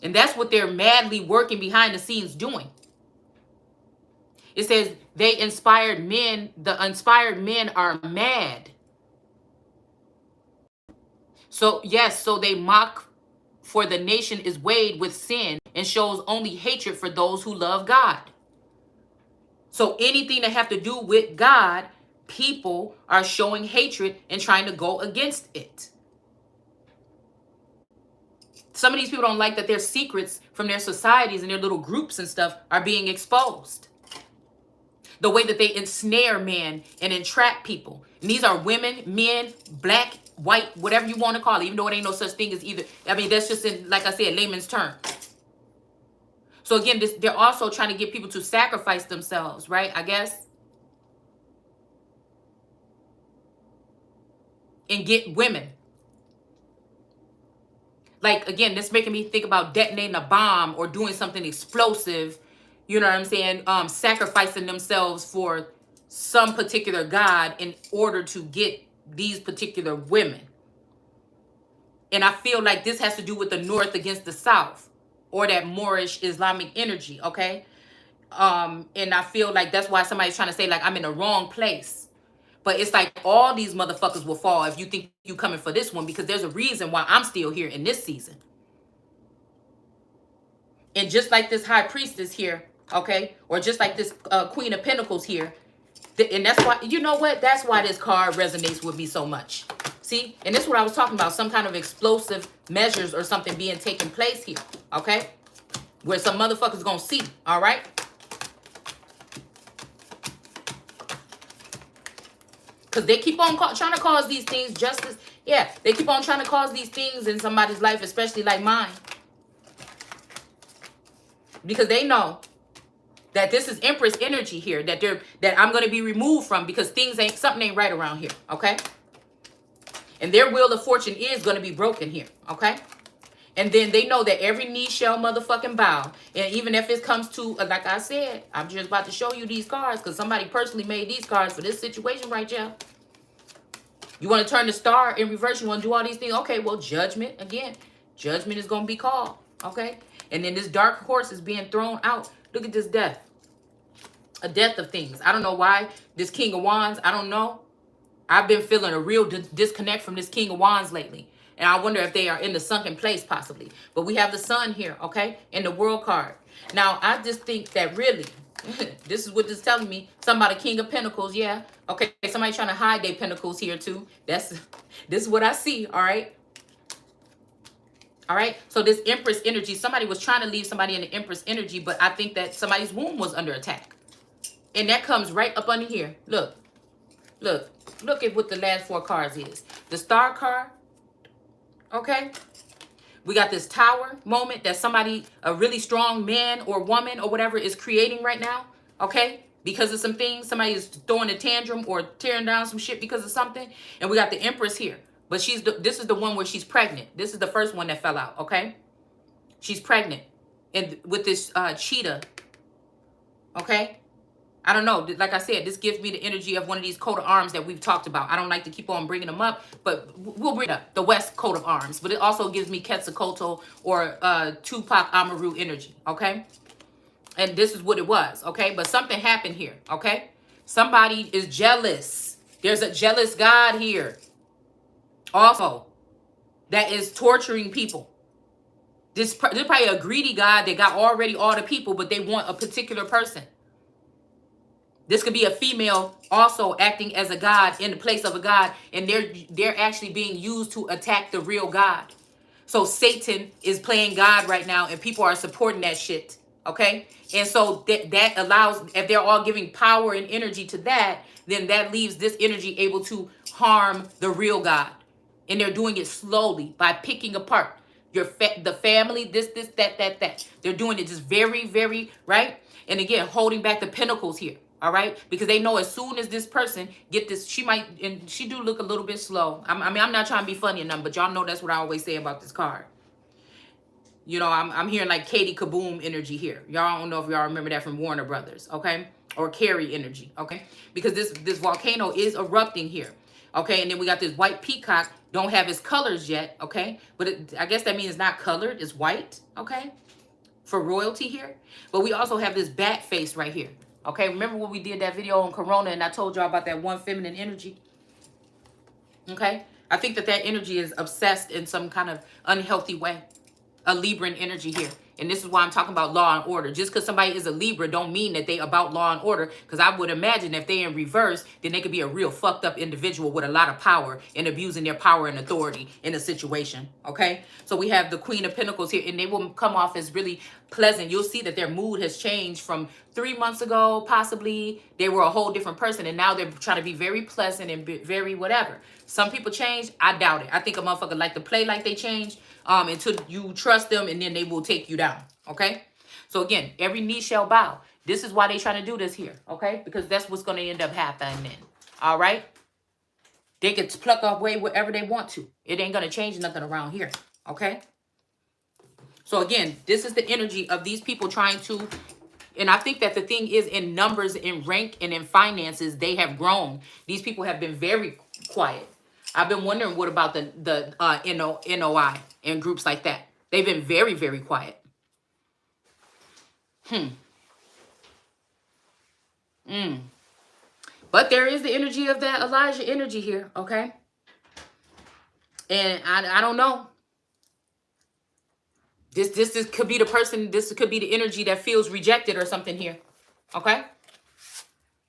And that's what they're madly working behind the scenes doing. It says they inspired men, the inspired men are mad. So yes, so they mock, for the nation is weighed with sin and shows only hatred for those who love God. So anything that have to do with God, people are showing hatred and trying to go against it. Some of these people don't like that their secrets from their societies and their little groups and stuff are being exposed. The way that they ensnare men and entrap people. And these are women, men, black, white, whatever you want to call it, even though it ain't no such thing as either. I mean, that's just in, like I said, layman's terms. So again, they're also trying to get people to sacrifice themselves, right? I guess. And get women. Like, again, this making me think about detonating a bomb or doing something explosive. You know what I'm saying? Sacrificing themselves for some particular god in order to get these particular women. And I feel like this has to do with the North against the South, or that Moorish Islamic energy, okay? And I feel like that's why somebody's trying to say, like, I'm in the wrong place. But it's like all these motherfuckers will fall if you think you coming for this one, because there's a reason why I'm still here in this season. And just like this high priestess here, okay, or just like this Queen of Pentacles here, and that's why, you know what? That's why this card resonates with me so much. See? And this is what I was talking about, some kind of explosive measures or something being taken place here, okay? Where some motherfuckers gonna see, all right? Because they keep on trying to cause these things just as, yeah, they keep on trying to cause these things in somebody's life, especially like mine. Because they know that this is Empress energy here, that I'm going to be removed from, because something ain't right around here, okay? And their wheel of fortune is going to be broken here, okay? And then they know that every knee shall motherfucking bow. And even if it comes to, like I said, I'm just about to show you these cards because somebody personally made these cards for this situation right here. You want to turn the star in reverse, you want to do all these things. Okay, well, judgment, again, judgment is going to be called, okay? And then this dark horse is being thrown out. Look at this death. A death of things. I don't know why. This King of Wands, I don't know. I've been feeling a real disconnect from this King of Wands lately. And I wonder if they are in the sunken place possibly. But we have the sun here, okay? And the world card. Now, I just think that really, this is what this is telling me. Something about a King of Pentacles, yeah. Okay, somebody trying to hide their pentacles here too. This is what I see, all right? All right, so this Empress energy, somebody was trying to leave somebody in the Empress energy, but I think that somebody's womb was under attack. And that comes right up under here. Look at what the last 4 cards is. The Star card, okay? We got this Tower moment that somebody, a really strong man or woman or whatever, is creating right now, okay? because of some things. Somebody is throwing a tantrum or tearing down some shit because of something. And we got the Empress here. But this is the one where she's pregnant. This is the first one that fell out, okay? She's pregnant. And with this cheetah, okay? I don't know. Like I said, this gives me the energy of one of these coat of arms that we've talked about. I don't like to keep on bringing them up, but we'll bring up the West coat of arms. But it also gives me 𝑘𝑒𝑡𝑢𝑎𝑡l or Tupac Amaru energy, okay? And this is what it was, okay? But something happened here, okay? Somebody is jealous. There's a jealous God here also that is torturing people. This is probably a greedy God that got already all the people, but they want a particular person. This could be a female also acting as a god in the place of a god, and they're actually being used to attack the real God. So Satan is playing God right now, and people are supporting that shit, okay? And so that allows, if they're all giving power and energy to that, then that leaves this energy able to harm the real God. And they're doing it slowly by picking apart the family, this, that. They're doing it just very, very, right? And again, holding back the pentacles here. All right, because they know as soon as this person get this, she might, and she do look a little bit slow. I mean, I'm not trying to be funny or nothing, but y'all know that's what I always say about this card. You know, I'm hearing like Katie Kaboom energy here. Y'all don't know if y'all remember that from Warner Brothers, okay? Or Carrie energy, okay? Because this volcano is erupting here, okay? And then we got this white peacock, don't have its colors yet, okay? But I guess that means it's not colored, it's white, okay? For royalty here. But we also have this bat face right here. Okay, remember when we did that video on Corona and I told y'all about that one feminine energy? Okay, I think that energy is obsessed in some kind of unhealthy way. A Libran energy here. And this is why I'm talking about law and order. Just because somebody is a Libra don't mean that they about law and order. Because I would imagine if they in reverse, then they could be a real fucked up individual with a lot of power and abusing their power and authority in a situation. Okay. So we have the Queen of Pentacles here, and they will come off as really pleasant. You'll see that their mood has changed from 3 months ago. Possibly they were a whole different person, and now they're trying to be very pleasant and very whatever. Some people change. I doubt it. I think a motherfucker like to play like they change until you trust them, and then they will take you down. Okay. So again, every knee shall bow. This is why they trying to do this here. Okay. Because that's what's going to end up happening. All right. They can pluck away whatever they want to. It ain't going to change nothing around here. Okay. So again, this is the energy of these people trying to, and I think that the thing is, in numbers, in rank, and in finances, they have grown. These people have been very quiet. I've been wondering what about the NOI and groups like that. They've been very, very quiet. But there is the energy of that Elijah energy here, okay? And I don't know. This could be the person, this could be the energy that feels rejected or something here, okay?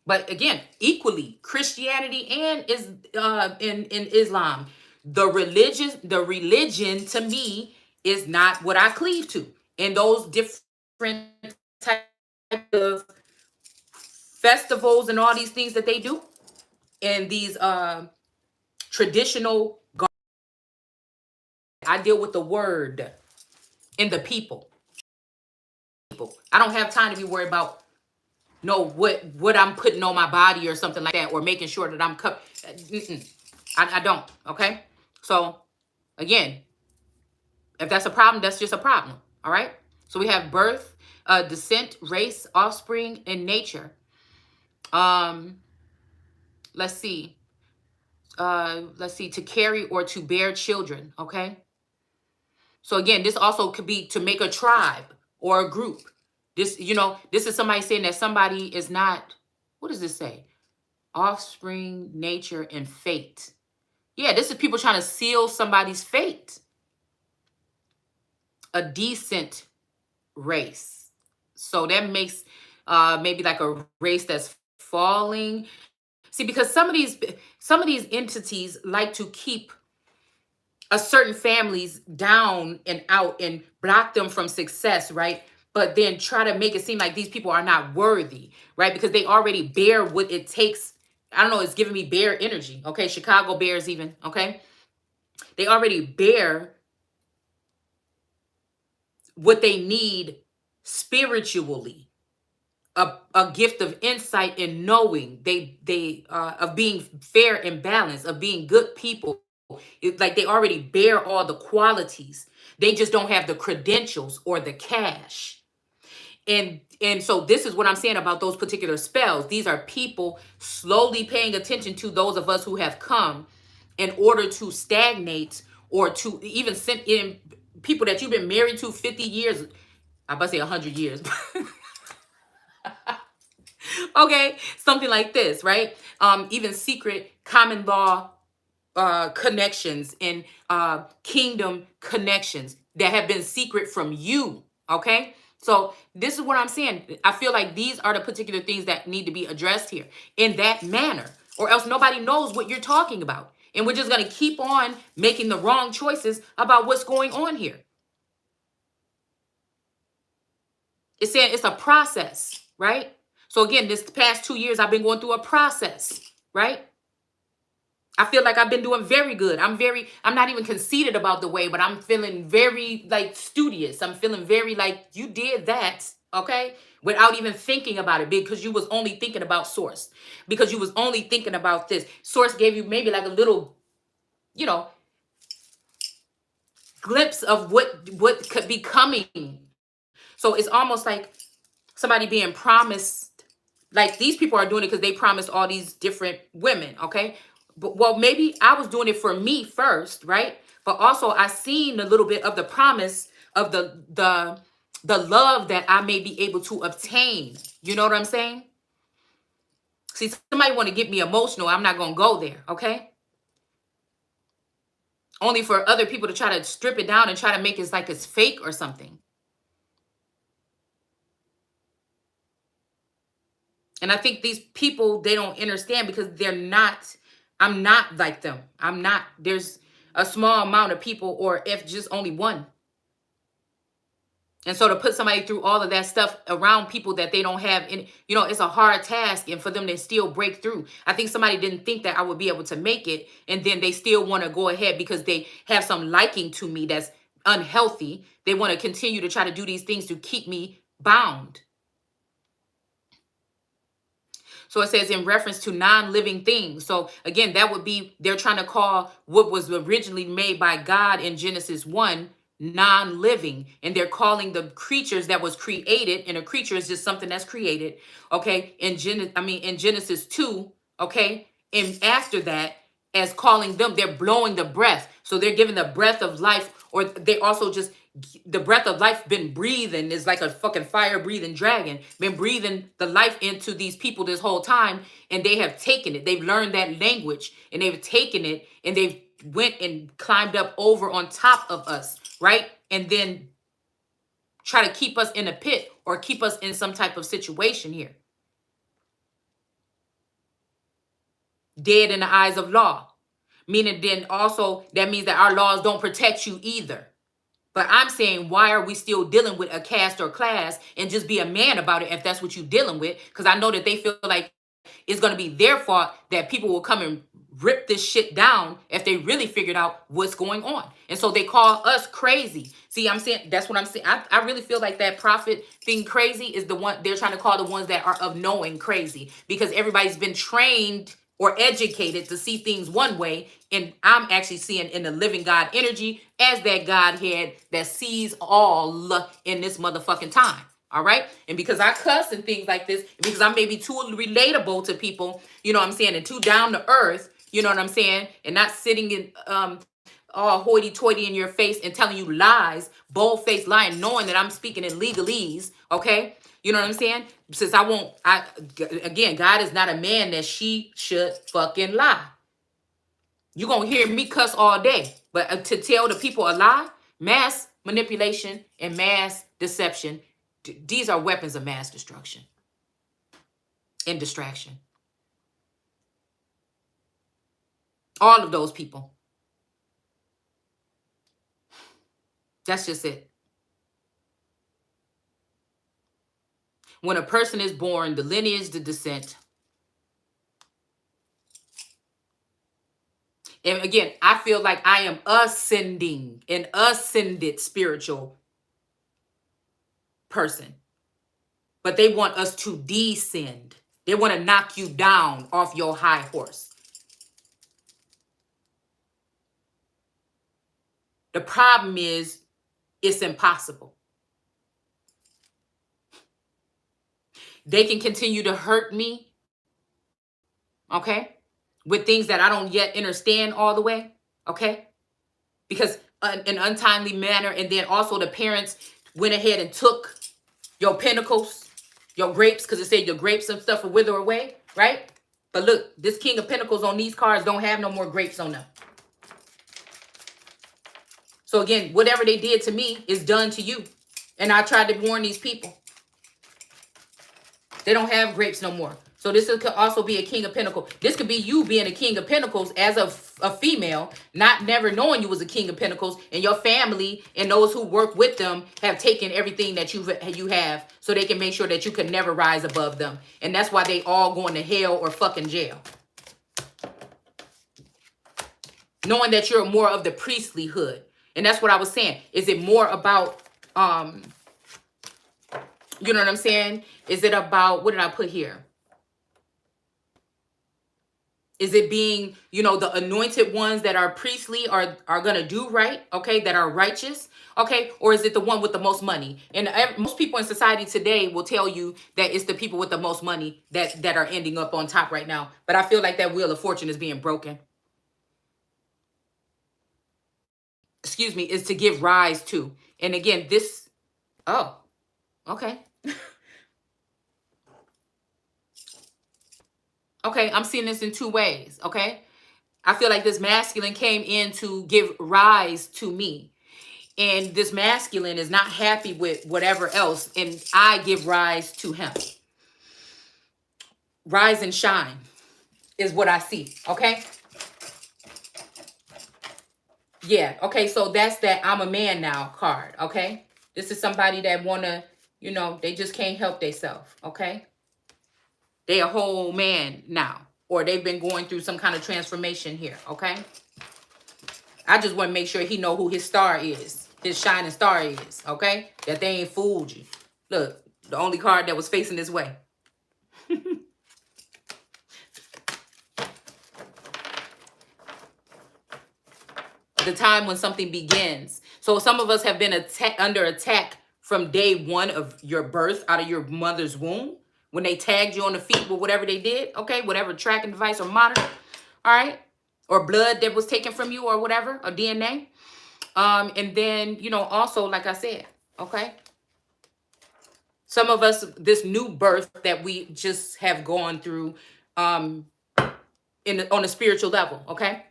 But again, equally, Christianity and in Islam, the religion to me is not what I cleave to. And those different types of festivals and all these things that they do, and these traditional, I deal with the word and the people. I don't have time to be worried about what I'm putting on my body or something like that, or making sure that I'm covered. I don't. Okay. So again, if that's a problem, that's just a problem. All right. So we have birth, descent, race, offspring, and nature. Let's see. To carry or to bear children. Okay. So again, this also could be to make a tribe or a group. This, this is somebody saying that somebody is not, what does this say? Offspring, nature, and fate. Yeah, this is people trying to seal somebody's fate. A decent race. So that makes maybe like a race that's falling. See, because some of these entities like to keep a certain families down and out and block them from success, right? But then try to make it seem like these people are not worthy, right? Because they already bear what it takes. I don't know, it's giving me bear energy, okay? Chicago Bears even, okay? They already bear what they need spiritually a gift of insight and knowing. They of being fair and balanced, of being good people. Like they already bear all the qualities. They just don't have the credentials or the cash. And so this is what I'm saying about those particular spells. These are people slowly paying attention to those of us who have come in order to stagnate, or to even send in people that you've been married to 50 years. I'm about to say 100 years. Okay, something like this, right? Even secret common law connections and kingdom connections that have been secret from you. Okay, so this is what I'm saying. I feel like these are the particular things that need to be addressed here in that manner, or else nobody knows what you're talking about, and we're just going to keep on making the wrong choices about what's going on here. It's saying it's a process, right? So again, this past 2 years, I've been going through a process, right? I feel like I've been doing very good. I'm not even conceited about the way, but I'm feeling very like studious. I'm feeling very like you did that, okay? Without even thinking about it, because you was only thinking about source, because you was only thinking about this. Source gave you maybe like a little, you know, glimpse of what could be coming. So it's almost like somebody being promised, like these people are doing it because they promised all these different women, okay? But well, maybe I was doing it for me first, right? But also I seen a little bit of the promise of the love that I may be able to obtain. You know what I'm saying? See, somebody want to get me emotional. I'm not gonna go there, okay? Only for other people to try to strip it down and try to make it like it's fake or something. And I think these people, they don't understand because I'm not like them. I'm not, there's a small amount of people, or if just only one. And so to put somebody through all of that stuff around people that they don't have, it's a hard task, and for them to still break through. I think somebody didn't think that I would be able to make it, and then they still want to go ahead because they have some liking to me that's unhealthy. They want to continue to try to do these things to keep me bound. So it says in reference to non-living things. So again, that would be, they're trying to call what was originally made by God in Genesis 1 non-living. And they're calling the creatures that was created, and a creature is just something that's created, okay, in Genesis 2, okay, and after that, as calling them, they're blowing the breath. So they're giving the breath of life, or they also just, the breath of life been breathing, is like a fucking fire breathing dragon, been breathing the life into these people this whole time, and they have taken it. They've learned that language, and they've taken it, and they've went and climbed up over on top of us, right? And then try to keep us in a pit or keep us in some type of situation here. Dead in the eyes of law. Meaning then also that means that our laws don't protect you either. But I'm saying, why are we still dealing with a caste or class, and just be a man about it if that's what you're dealing with? Because I know that they feel like it's going to be their fault that people will come and rip this shit down if they really figured out what's going on. And so they call us crazy. See, I'm saying, that's what I'm saying. I really feel like that prophet thing crazy is the one they're trying to call the ones that are of knowing crazy, because everybody's been trained or educated to see things one way, and I'm actually seeing in the living God energy as that Godhead that sees all in this motherfucking time. All right. And because I cuss and things like this, because I'm maybe too relatable to people, you know what I'm saying, and too down to earth, you know what I'm saying, and not sitting in all hoity-toity in your face and telling you lies, bold-faced lying, knowing that I'm speaking in legalese, okay? You know what I'm saying? Since again, God is not a man that she should fucking lie. You're going to hear me cuss all day. But to tell the people a lie, mass manipulation and mass deception, these are weapons of mass destruction and distraction. All of those people. That's just it. When a person is born, the lineage, the descent. And again, I feel like I am ascending, an ascended spiritual person. but they want us to descend. They want to knock you down off your high horse. The problem is, it's impossible. They can continue to hurt me, okay, with things that I don't yet understand all the way, okay, because an untimely manner, and then also the parents went ahead and took your pentacles, your grapes, because it said your grapes and stuff will wither away, right? But look, this King of Pentacles on these cards don't have no more grapes on them. So again, whatever they did to me is done to you. And I tried to warn these people. They don't have grapes no more. So this could also be a King of Pentacles. This could be you being a King of Pentacles as a female, not never knowing you was a King of Pentacles, and your family and those who work with them have taken everything that you have so they can make sure that you can never rise above them. And that's why they all going to hell or fucking jail. Knowing that you're more of the priestlyhood. And that's what I was saying. Is it more about, you know what I'm saying? Is it about, what did I put here? Is it being, you know, the anointed ones that are priestly are going to do right, okay, that are righteous, okay? Or is it the one with the most money? And most people in society today will tell you that it's the people with the most money that are ending up on top right now. But I feel like that wheel of fortune is being broken. Excuse me, is to give rise to. And again, this, oh, okay. Okay, I'm seeing this in two ways, okay? I feel like this masculine came in to give rise to me. And this masculine is not happy with whatever else, and I give rise to him. Rise and shine is what I see, okay? Yeah, okay, so that's that I'm a man now card, okay? This is somebody that want to, you know, they just can't help themselves, okay? They a whole man now, or they've been going through some kind of transformation here, okay? I just want to make sure he know who his star is, his shining star is, okay? That they ain't fooled you. Look, the only card that was facing this way. The time when something begins. So some of us have been under attack from day one of your birth, out of your mother's womb, when they tagged you on the feet with whatever they did, okay, whatever tracking device or monitor, all right, or blood that was taken from you or whatever, or DNA. And then, you know, also, like I said, okay, some of us, this new birth that we just have gone through on a spiritual level, okay?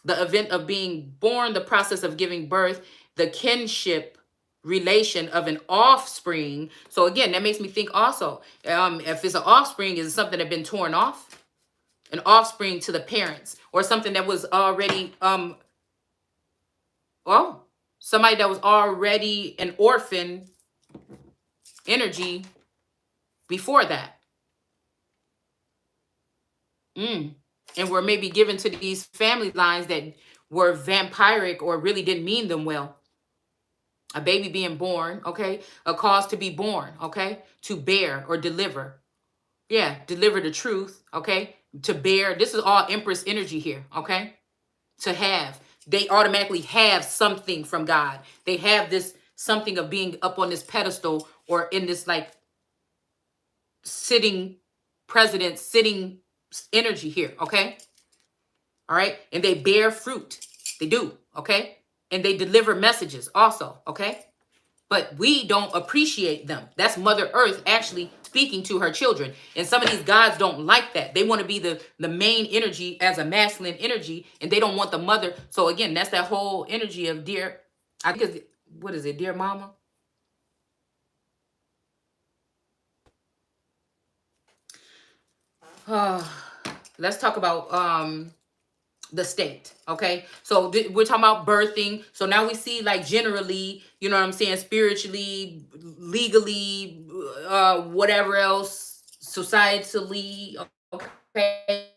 The event of being born, the process of giving birth, the kinship relation of an offspring. So again, that makes me think also, if it's an offspring, is it something that been torn off? An offspring to the parents, or something that was already, somebody that was already an orphan energy before that. And were maybe given to these family lines that were vampiric or really didn't mean them well. A baby being born, okay? A cause to be born, okay? To bear or deliver. Yeah, deliver the truth, okay? To bear. This is all Empress energy here, okay? To have. They automatically have something from God. They have this something of being up on this pedestal or in this like sitting president, sitting energy here, okay? All right? And they bear fruit. They do, okay? And they deliver messages also, okay? But we don't appreciate them. That's Mother Earth actually speaking to her children. And some of these gods don't like that. They want to be the main energy as a masculine energy, and they don't want the mother. So again, that's that whole energy of dear, I think it's, what is it, dear mama? Let's talk about the state, okay? So we're talking about birthing. So now we see like generally, you know what I'm saying, spiritually, legally, whatever else, societally, okay?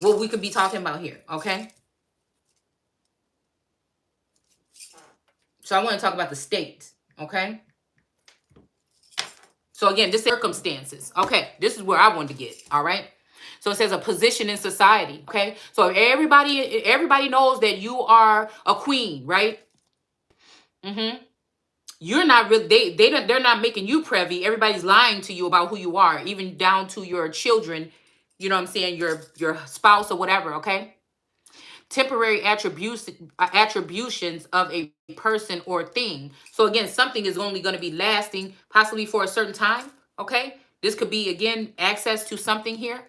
What we could be talking about here, okay? So I want to talk about the state, okay? So again, this is circumstances. Okay, this is where I wanted to get. All right. So it says a position in society. Okay. So everybody knows that you are a queen, right? You're not really, they're not making you privy. Everybody's lying to you about who you are, even down to your children, you know what I'm saying, your spouse or whatever, okay? Temporary attributions of a person or thing. So again, something is only going to be lasting possibly for a certain time, okay? This could be, again, access to something here.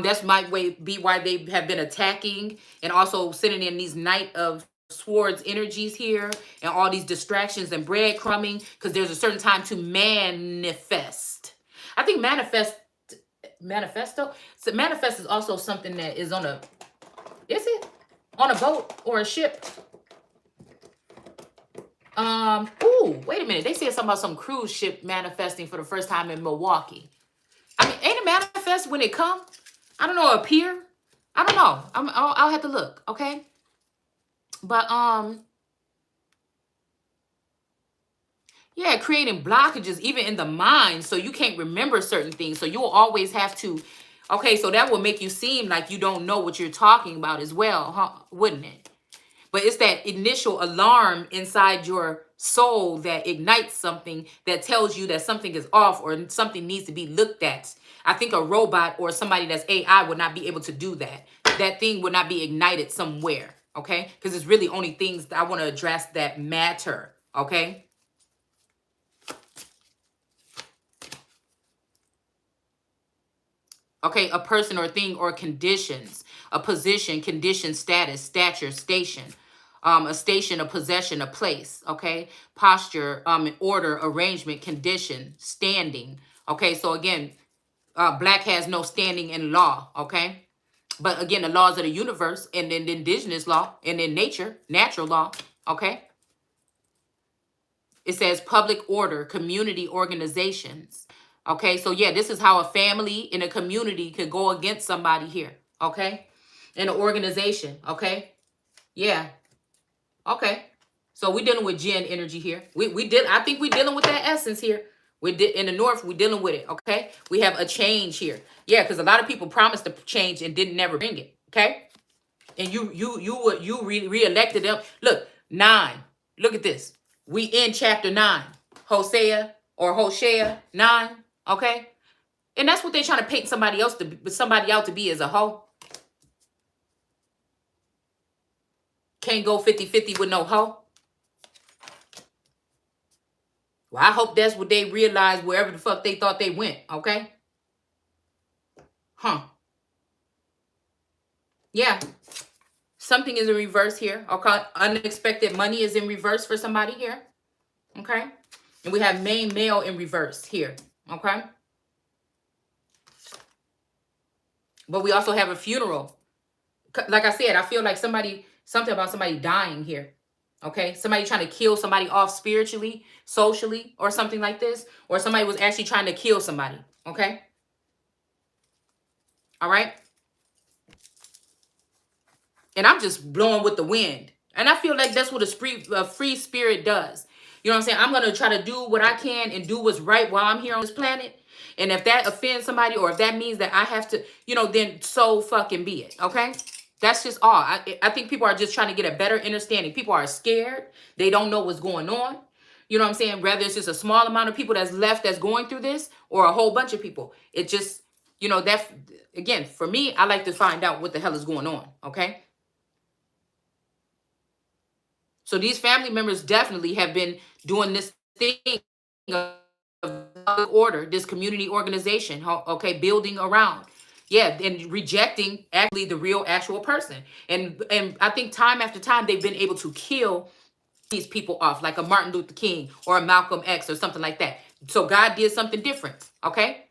That's might be why they have been attacking and also sending in these Knight of Swords energies here and all these distractions and breadcrumbing, because there's a certain time to manifest. I think manifesto. So manifest is also something that is on a, is it? On a boat or a ship. Ooh, wait a minute. They said something about some cruise ship manifesting for the first time in Milwaukee. I mean, ain't it manifest when it come? I don't know, appear? I don't know. I'll have to look, okay? But, yeah, creating blockages even in the mind, so you can't remember certain things. So you'll always have to, okay, so that will make you seem like you don't know what you're talking about as well, huh? Wouldn't it? But it's that initial alarm inside your soul that ignites something that tells you that something is off or something needs to be looked at. I think a robot or somebody that's AI would not be able to do that. That thing would not be ignited somewhere, okay? Because it's really only things that I want to address that matter, okay? Okay, a person or thing or conditions, a position, condition, status, stature, station, a station, a possession, a place, okay? Posture, order, arrangement, condition, standing, okay? So again, black has no standing in law, okay? But again, the laws of the universe and then the indigenous law and then nature, natural law, okay? It says public order, community organizations. Okay, so yeah, this is how a family in a community could go against somebody here. Okay, in an organization. Okay, yeah. Okay, so we're dealing with Jinn energy here. I think we're dealing with that essence here. In the north, we're dealing with it. Okay, we have a change here. Yeah, because a lot of people promised to change and didn't never bring it. Okay, and you re-elected them. Look, 9. Look at this. We in chapter 9, Hosea or Hosea 9. Okay, and that's what they're trying to paint somebody out to be as a hoe. Can't go 50-50 with no hoe. Well, I hope that's what they realized wherever the fuck they thought they went. Okay. Huh. Yeah. Something is in reverse here. Okay. Unexpected money is in reverse for somebody here. Okay. And we have main male in reverse here. Okay. But we also have a funeral. Like I said, I feel like something about somebody dying here. Okay. Somebody trying to kill somebody off spiritually, socially, or something like this. Or somebody was actually trying to kill somebody. Okay. All right. And I'm just blowing with the wind. And I feel like that's what a free spirit does. You know what I'm saying? I'm going to try to do what I can and do what's right while I'm here on this planet. And if that offends somebody or if that means that I have to, you know, then so fucking be it. Okay? That's just all. I think people are just trying to get a better understanding. People are scared. They don't know what's going on. You know what I'm saying? Whether it's just a small amount of people that's left that's going through this or a whole bunch of people. It just, you know, that, again, for me, I like to find out what the hell is going on. Okay? So these family members definitely have been doing this thing of order, this community organization, okay, building around. Yeah, and rejecting actually the real actual person. And I think time after time, they've been able to kill these people off, like a Martin Luther King or a Malcolm X or something like that. So God did something different, okay?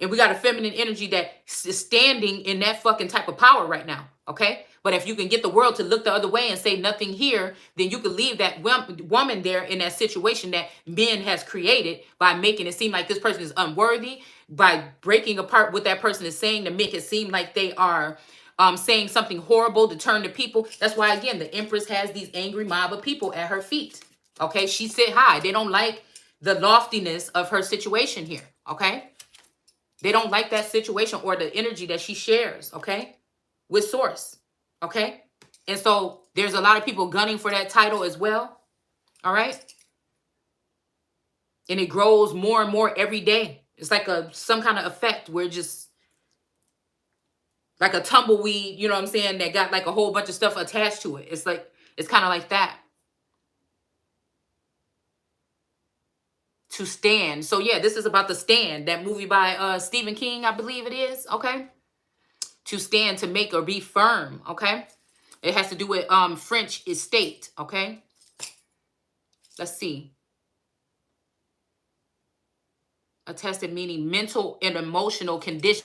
And we got a feminine energy that is standing in that fucking type of power right now, okay? But if you can get the world to look the other way and say nothing here, then you can leave that woman there in that situation that men has created by making it seem like this person is unworthy, by breaking apart what that person is saying to make it seem like they are saying something horrible to turn the people. That's why, again, the Empress has these angry mob of people at her feet. Okay, she sit high. They don't like the loftiness of her situation here, okay? They don't like that situation or the energy that she shares, okay, with Source, okay? And so there's a lot of people gunning for that title as well, all right? And it grows more and more every day. It's like some kind of effect where just like a tumbleweed, you know what I'm saying, that got like a whole bunch of stuff attached to it. It's like, it's kind of like that. To stand. So yeah, this is about The Stand, that movie by Stephen King, I believe it is, okay? To stand, to make or be firm, okay? It has to do with French estate, okay? Let's see. Attested meaning mental and emotional condition.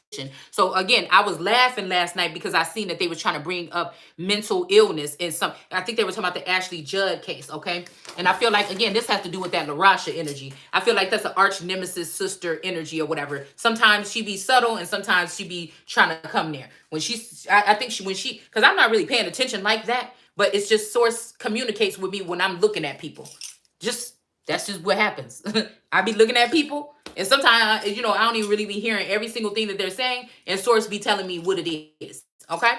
So again, I was laughing last night because I seen that they were trying to bring up mental illness in some, I think they were talking about the Ashley Judd case, okay? And I feel like, again, this has to do with that ḽļ-ŠA energy. I feel like that's an arch nemesis sister energy or whatever. Sometimes she be subtle and sometimes she be trying to come there. When she's, I think she, because I'm not really paying attention like that, but it's just Source communicates with me when I'm looking at people. That's just what happens. I be looking at people, and sometimes, you know, I don't even really be hearing every single thing that they're saying, and Source be telling me what it is, okay?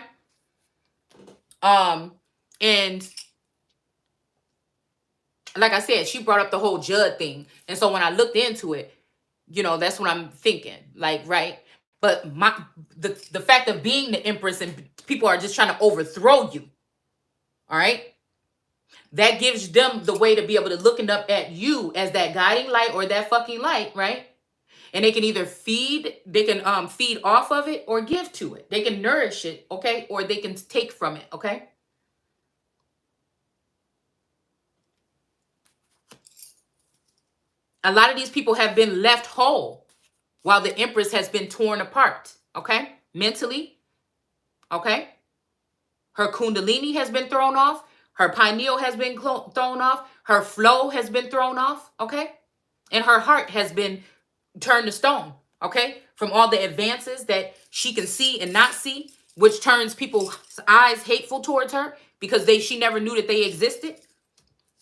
And like I said, she brought up the whole Judd thing, and so when I looked into it, you know, that's what I'm thinking, like, right? But the fact of being the Empress and people are just trying to overthrow you, all right? That gives them the way to be able to looking up at you as that guiding light or that fucking light, right? And they can either feed off of it or give to it. They can nourish it, okay? Or they can take from it, okay? A lot of these people have been left whole while the Empress has been torn apart, okay? Mentally, okay? Her Kundalini has been thrown off. Her pineal has been thrown off. Her flow has been thrown off, okay? And her heart has been turned to stone, okay? From all the advances that she can see and not see, which turns people's eyes hateful towards her because she never knew that they existed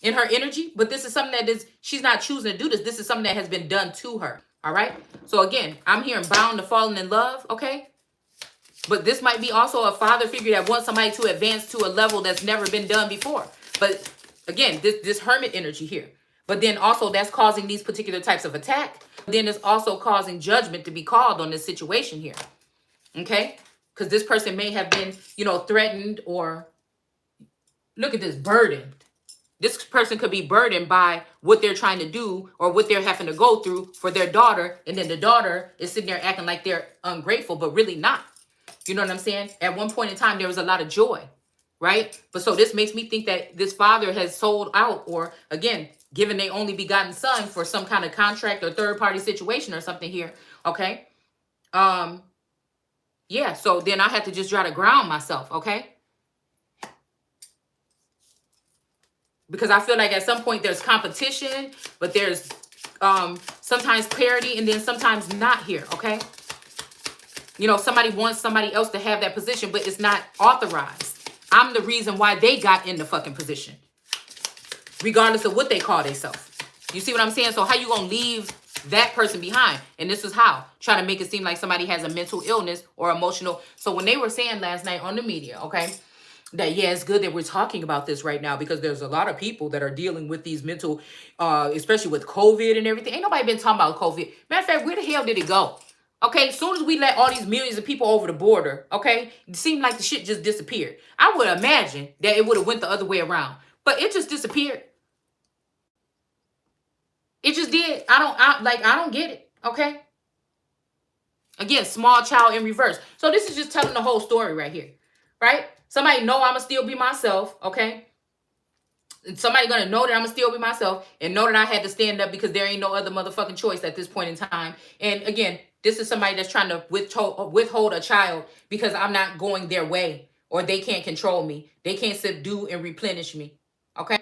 in her energy. But this is something that she's not choosing to do this. This is something that has been done to her, all right? So again, I'm hearing bound to falling in love, okay? But this might be also a father figure that wants somebody to advance to a level that's never been done before. But again, this hermit energy here. But then also that's causing these particular types of attack. Then it's also causing judgment to be called on this situation here. Okay? Because this person may have been, you know, threatened or, look at this, burdened. This person could be burdened by what they're trying to do or what they're having to go through for their daughter. And then the daughter is sitting there acting like they're ungrateful, but really not. You know what I'm saying? At one point in time, there was a lot of joy, right? But so this makes me think that this father has sold out or, again, given their only begotten son for some kind of contract or third-party situation or something here, okay? Yeah, so then I had to just try to ground myself, okay? Because I feel like at some point there's competition, but there's sometimes parity and then sometimes not here, okay? You know, somebody wants somebody else to have that position, but it's not authorized. I'm the reason why they got in the fucking position, regardless of what they call themselves. You see what I'm saying? So how you gonna leave that person behind? And this is how, trying to make it seem like somebody has a mental illness or emotional. So when they were saying last night on the media, okay, that, yeah, it's good that we're talking about this right now because there's a lot of people that are dealing with these mental, especially with COVID and everything. Ain't nobody been talking about COVID. Matter of fact, where the hell did it go? Okay, as soon as we let all these millions of people over the border, okay, it seemed like the shit just disappeared. I would imagine that it would have went the other way around, but it just disappeared. It just did. I don't get it, okay? Again, small child in reverse. So this is just telling the whole story right here, right? Somebody know I'ma still be myself, okay? Somebody gonna know that I'ma still be myself and know that I had to stand up because there ain't no other motherfucking choice at this point in time. And again, this is somebody that's trying to withhold a child because I'm not going their way or they can't control me. They can't subdue and replenish me, okay?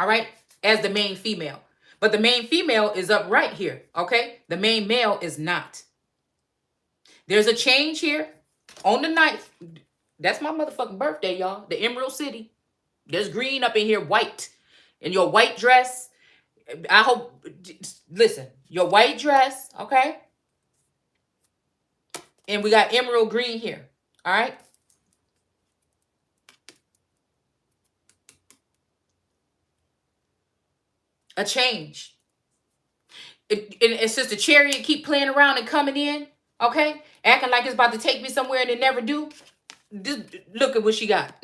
All right? As the main female. But the main female is up right here, okay? The main male is not. There's a change here on the 9th. That's my motherfucking birthday, y'all. The Emerald City. There's green up in here, white. In your white dress, I hope, listen, your white dress, okay? And we got emerald green here, all right? A change. It's just the chariot keep playing around and coming in, okay? Acting like it's about to take me somewhere and it never do. Just look at what she got.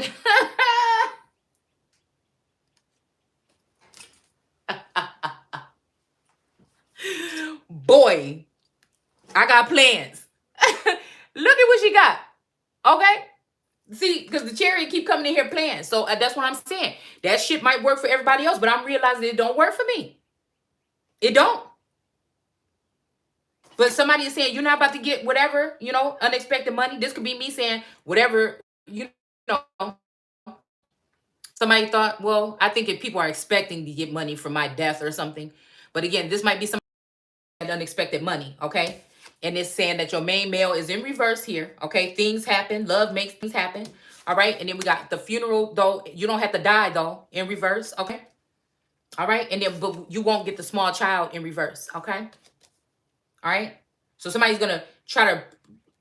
Boy, I got plans. Look at what she got. Okay? See, because the chariot keep coming in here playing. So that's what I'm saying. That shit might work for everybody else, but I'm realizing it don't work for me. It don't. But somebody is saying, you're not about to get whatever, you know, unexpected money. This could be me saying whatever, you know. Somebody thought, well, I think if people are expecting to get money from my death or something. But again, this might be some unexpected money, okay? And it's saying that your main male is in reverse here, okay? Things happen. Love makes things happen, all right? And then we got the funeral, though. You don't have to die, though, in reverse, okay? All right? And then but you won't get the small child in reverse, okay? All right? So somebody's going to try to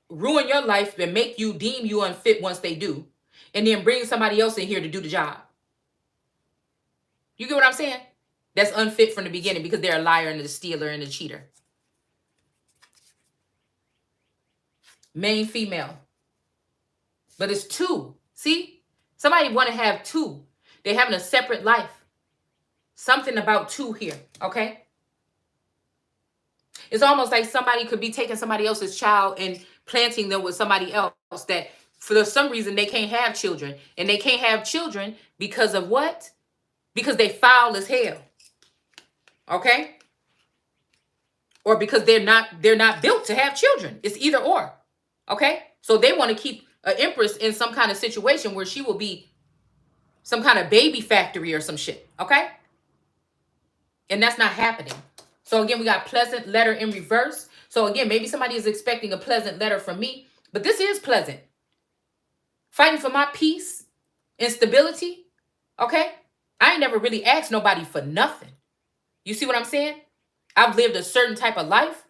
ruin your life and make you deem you unfit once they do. And then bring somebody else in here to do the job. You get what I'm saying? That's unfit from the beginning because they're a liar and a stealer and a cheater. Main female. But it's two. See? Somebody want to have two. They're having a separate life. Something about two here. Okay? It's almost like somebody could be taking somebody else's child and planting them with somebody else that for some reason they can't have children. And they can't have children because of what? Because they foul as hell. Okay? Or because they're not built to have children. It's either or. Okay? So they want to keep an empress in some kind of situation where she will be some kind of baby factory or some shit. Okay? And that's not happening. So again, we got pleasant letter in reverse. So again, maybe somebody is expecting a pleasant letter from me, but this is pleasant. Fighting for my peace and stability. Okay? I ain't never really asked nobody for nothing. You see what I'm saying? I've lived a certain type of life,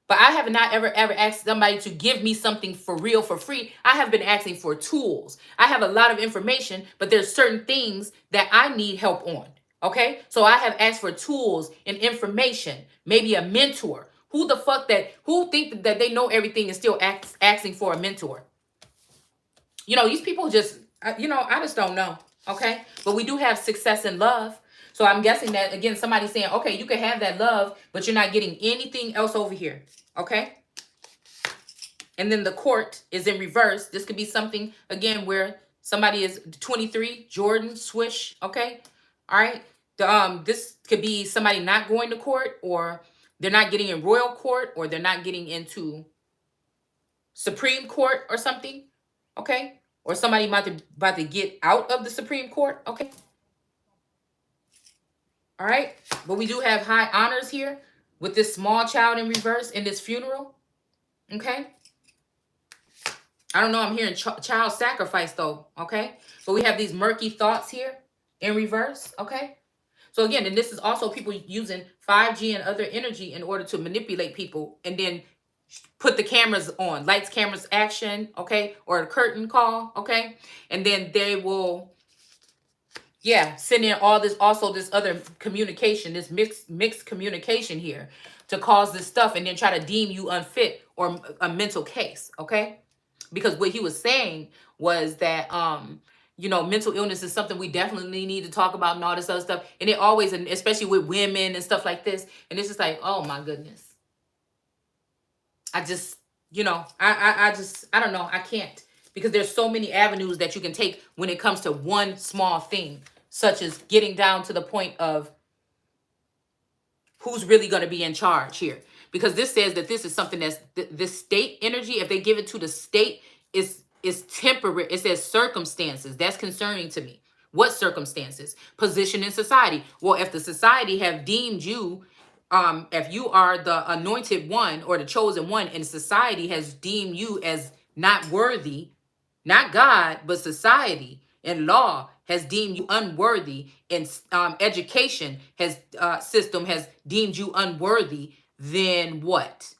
but I have not ever asked somebody to give me something for real, for free. I have been asking for tools. I have a lot of information, but there's certain things that I need help on. Okay? So I have asked for tools and information, maybe a mentor. Who think that they know everything and still asking for a mentor? You know, these people just, you know, I just don't know. Okay? But we do have success in love. So I'm guessing that, again, somebody's saying, okay, you can have that love, but you're not getting anything else over here. Okay? And then the court is in reverse. This could be something, again, where somebody is 23, Jordan, swish. Okay? All right? This could be somebody not going to court, or they're not getting in royal court, or they're not getting into Supreme Court or something. Okay? Or somebody about to get out of the Supreme Court. Okay? All right? But we do have high honors here with this small child in reverse in this funeral. Okay? I don't know. I'm hearing child sacrifice, though. Okay? But we have these murky thoughts here in reverse. Okay? So again, and this is also people using 5G and other energy in order to manipulate people and then put the cameras on, lights, cameras, action, okay, or a curtain call, okay, and then they will, yeah, send in all this, also this other communication, this mixed communication here to cause this stuff and then try to deem you unfit or a mental case, okay, because what he was saying was that, you know, mental illness is something we definitely need to talk about and all this other stuff, and it always, and especially with women and stuff like this, and it's just like, oh my goodness. I just, you know, I don't know. I can't, because there's so many avenues that you can take when it comes to one small thing, such as getting down to the point of who's really going to be in charge here. Because this says that this is something that's this state energy. If they give it to the state, is temporary. It says circumstances. That's concerning to me. What circumstances? Position in society. Well, if the society have deemed you, if you are the anointed one or the chosen one, and society has deemed you as not worthy, not God, but society, and law has deemed you unworthy, and education has system has deemed you unworthy, then what?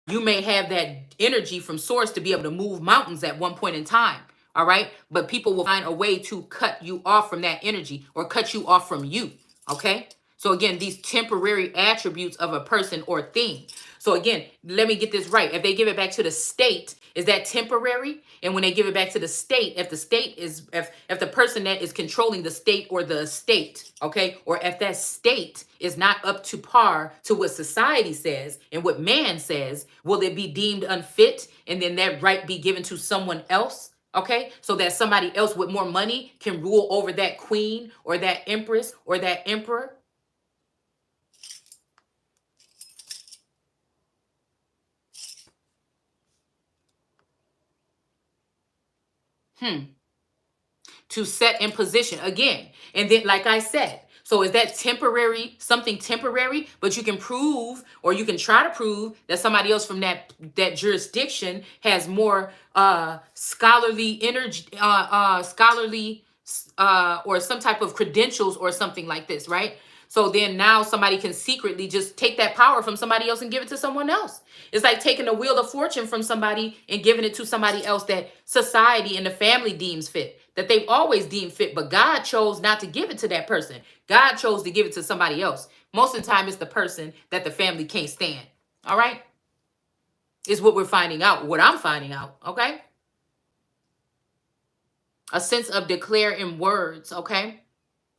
You may have that energy from source to be able to move mountains at one point in time. All right. But people will find a way to cut you off from that energy or cut you off from you. Okay. So again, these temporary attributes of a person or thing. So again, let me get this right. If they give it back to the state, is that temporary? And when they give it back to the state, if the state is, if the person that is controlling the state or the state, okay, or if that state is not up to par to what society says and what man says, will it be deemed unfit? And then that right be given to someone else? Okay, so that somebody else with more money can rule over that queen or that empress or that emperor? To set in position again. And then, like I said, so is that temporary, something temporary, but you can prove, or you can try to prove that somebody else from that jurisdiction has more scholarly energy, scholarly or some type of credentials or something like this, right? So then now somebody can secretly just take that power from somebody else and give it to someone else. It's like taking the wheel of fortune from somebody and giving it to somebody else that society and the family deems fit, that they've always deemed fit, but God chose not to give it to that person. God chose to give it to somebody else. Most of the time, it's the person that the family can't stand. All right? Is what we're finding out, what I'm finding out, okay? A sense of declare in words, okay?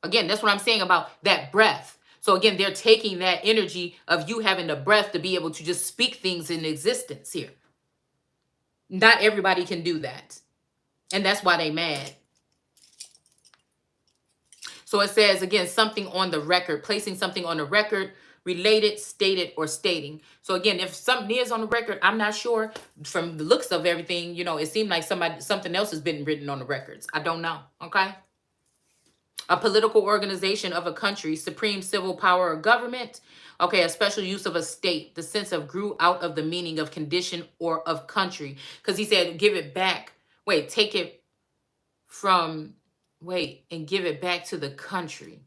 Again, that's what I'm saying about that breath. So again, they're taking that energy of you having the breath to be able to just speak things in existence here. Not everybody can do that. And that's why they mad. So it says, again, something on the record, placing something on the record, related, stated, or stating. So again, if something is on the record, I'm not sure. From the looks of everything, you know, it seemed like something else has been written on the records. I don't know, okay? A political organization of a country, supreme civil power or government. Okay, a special use of a state. The sense of grew out of the meaning of condition or of country. Because he said, give it back. Wait, take it from, wait, and give it back to the country.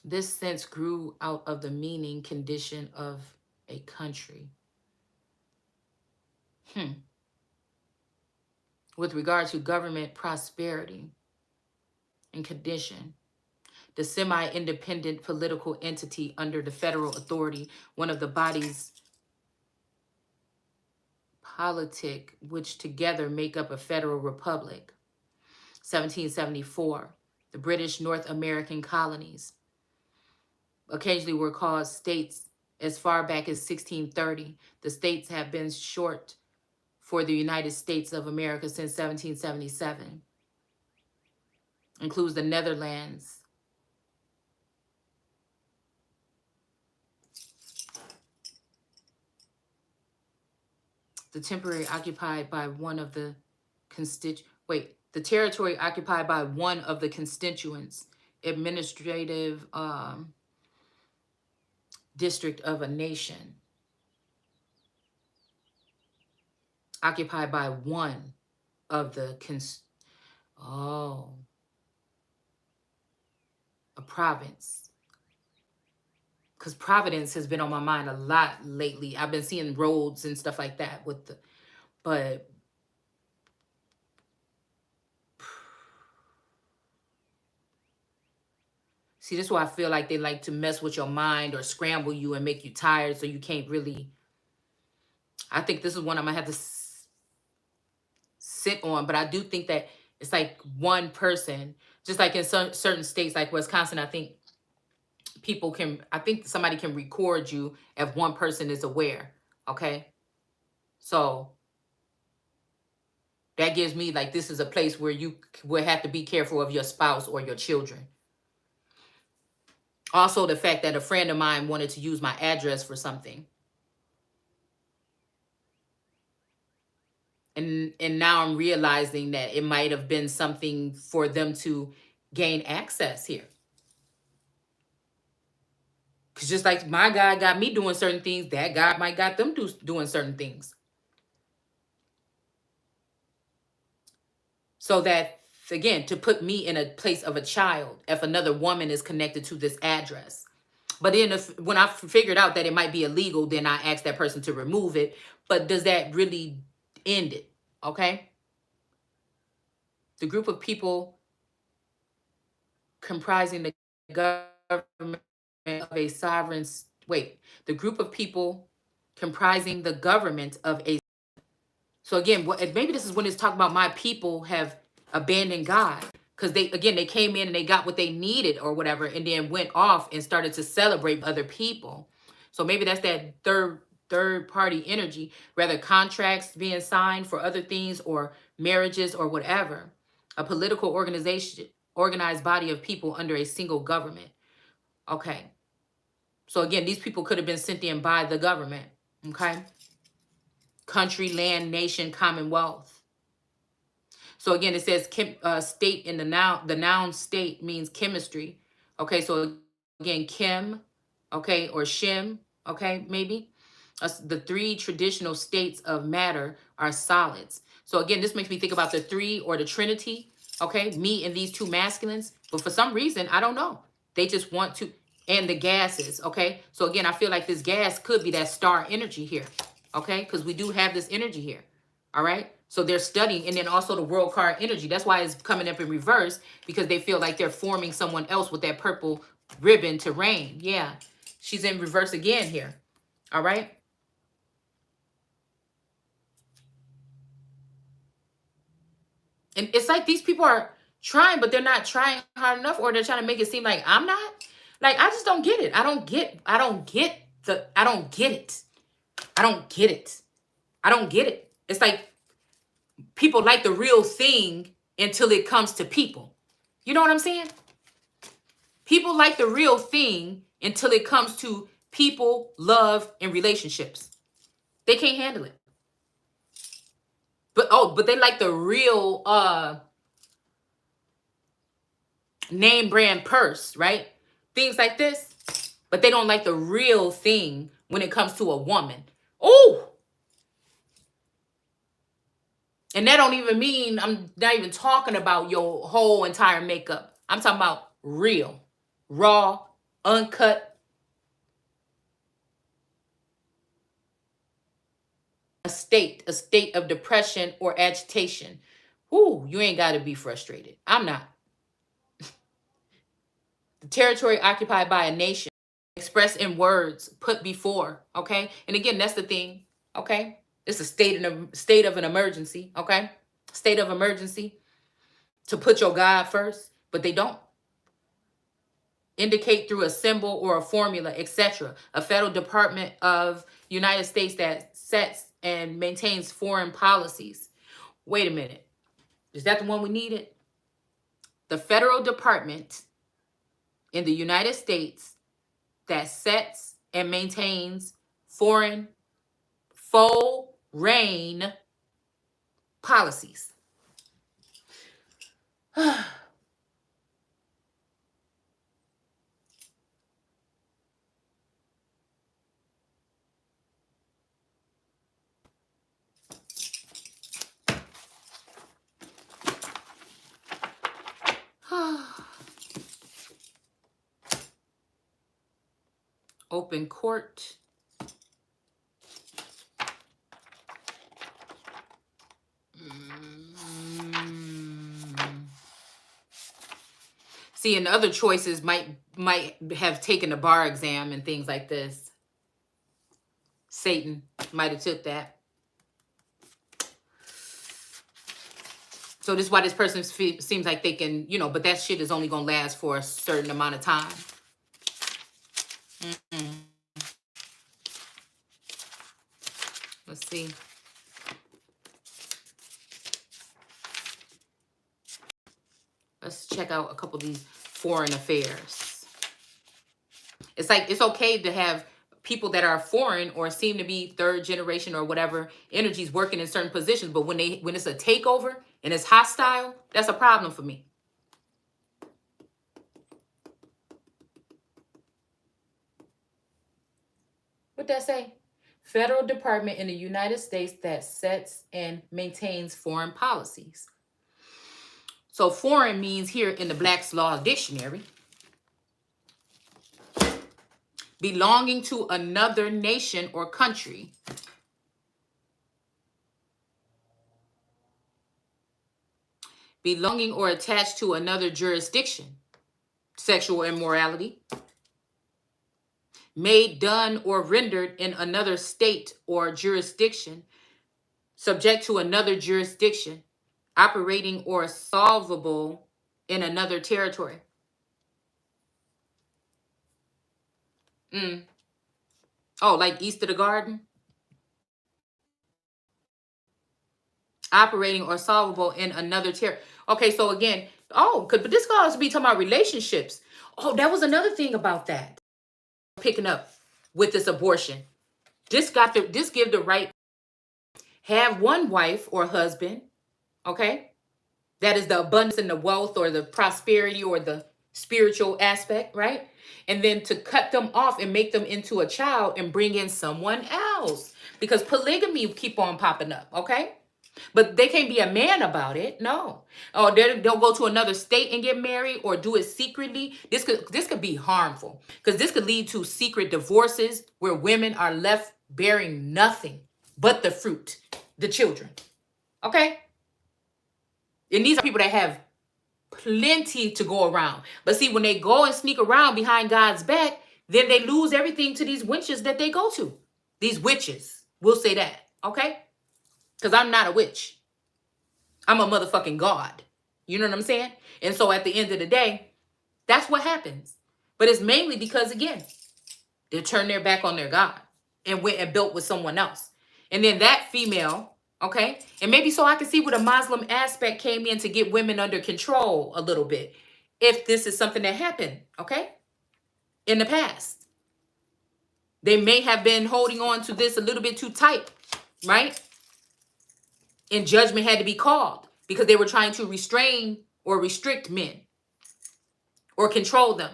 This sense grew out of the meaning condition of a country. With regard to government prosperity and condition, the semi-independent political entity under the federal authority, one of the bodies politic which together make up a federal republic. 1774, the British North American colonies occasionally were called states as far back as 1630. The states have been short for the United States of America since 1777. Includes the Netherlands, the territory occupied by one of the the territory occupied by one of the constituents, administrative district of a nation, occupied by one of the a province. Because Providence has been on my mind a lot lately. I've been seeing roads and stuff like that with the, but see, this is why I feel like they like to mess with your mind or scramble you and make you tired so you can't really. I think this is one I'm going to have to sit on, but I do think that it's like one person, just like in certain states like Wisconsin, I think somebody can record you if one person is aware, okay? So that gives me like this is a place where you will have to be careful of your spouse or your children. Also, the fact that a friend of mine wanted to use my address for something. And now I'm realizing that it might have been something for them to gain access here. Because just like my God got me doing certain things, that God might got them doing certain things. So that, again, to put me in a place of a child, if another woman is connected to this address. But then when I figured out that it might be illegal, then I asked that person to remove it. But does that really end it? Okay? The group of people comprising the government of a sovereign... Wait. The group of people comprising the government of a... So again, maybe this is when it's talking about my people have abandoned God. Because they came in and they got what they needed or whatever, and then went off and started to celebrate other people. So maybe that's that third party energy, rather contracts being signed for other things or marriages or whatever. A political organization, organized body of people under a single government. Okay. So again, these people could have been sent in by the government. Okay. Country, land, nation, commonwealth. So again, it says state in the noun. The noun state means chemistry. Okay, so again, chem, okay, or shim, okay, maybe. The three traditional states of matter are solids. So again, this makes me think about the three or the Trinity, okay, me and these two masculines. But for some reason, I don't know. They just want to, and the gases, okay? So again, I feel like this gas could be that star energy here, okay? Because we do have this energy here, all right? So they're studying, and then also the world card energy. That's why it's coming up in reverse, because they feel like they're forming someone else with that purple ribbon to reign. Yeah, she's in reverse again here, all right? And it's like these people are trying, but they're not trying hard enough, or they're trying to make it seem like I'm not. Like, I just don't get it. I don't get it. I don't get it. I don't get it. I don't get it. It's like people like the real thing until it comes to people. You know what I'm saying? People like the real thing until it comes to people, love, and relationships. They can't handle it. But they like the real name brand purse, right? Things like this. But they don't like the real thing when it comes to a woman. Oh! And that don't even mean, I'm not even talking about your whole entire makeup. I'm talking about real, raw, uncut. A state of depression or agitation. Whoo, you ain't got to be frustrated. I'm not. The territory occupied by a nation, expressed in words, put before, okay? And again, that's the thing, okay? It's a state of an emergency, okay? State of emergency to put your God first, but they don't. Indicate through a symbol or a formula, etc. A federal department of United States that sets and maintains foreign policies. Wait a minute. Is that the one we needed? The federal department in the United States that sets and maintains foreign policies. Open court. See, and other choices might have taken a bar exam and things like this. Satan might have took that. So this is why this person seems like they can, you know, but that shit is only going to last for a certain amount of time. Let's see. Let's check out a couple of these foreign affairs. It's like, it's okay to have people that are foreign or seem to be third generation or whatever energies working in certain positions. But when it's a takeover and it's hostile, that's a problem for me. what that say? Federal department in the United States that sets and maintains foreign policies. So foreign means here in the Black's Law Dictionary, belonging to another nation or country. Belonging or attached to another jurisdiction. Sexual immorality. Made, done, or rendered in another state or jurisdiction, subject to another jurisdiction, operating or solvable in another territory. Oh, like east of the garden? Operating or solvable in another territory. Okay, so again, but this guy also be talking about relationships. Oh, that was another thing about that. Picking up with this abortion. This give the right, have one wife or husband, okay? That is the abundance and the wealth or the prosperity or the spiritual aspect, right? And then to cut them off and make them into a child and bring in someone else. Because polygamy keep on popping up, okay? But they can't be a man about it, no. Or they'll go to another state and get married or do it secretly. This could be harmful because this could lead to secret divorces where women are left bearing nothing but the fruit, the children, okay? And these are people that have plenty to go around. But see, when they go and sneak around behind God's back, then they lose everything to these witches that they go to. These witches, we'll say that, okay? Because I'm not a witch. I'm a motherfucking God. You know what I'm saying? And so at the end of the day, that's what happens. But it's mainly because, again, they turned their back on their God and went and built with someone else. And then that female, okay? And maybe so I can see where the Muslim aspect came in to get women under control a little bit. If this is something that happened, okay? In the past. They may have been holding on to this a little bit too tight, right? And judgment had to be called because they were trying to restrain or restrict men or control them.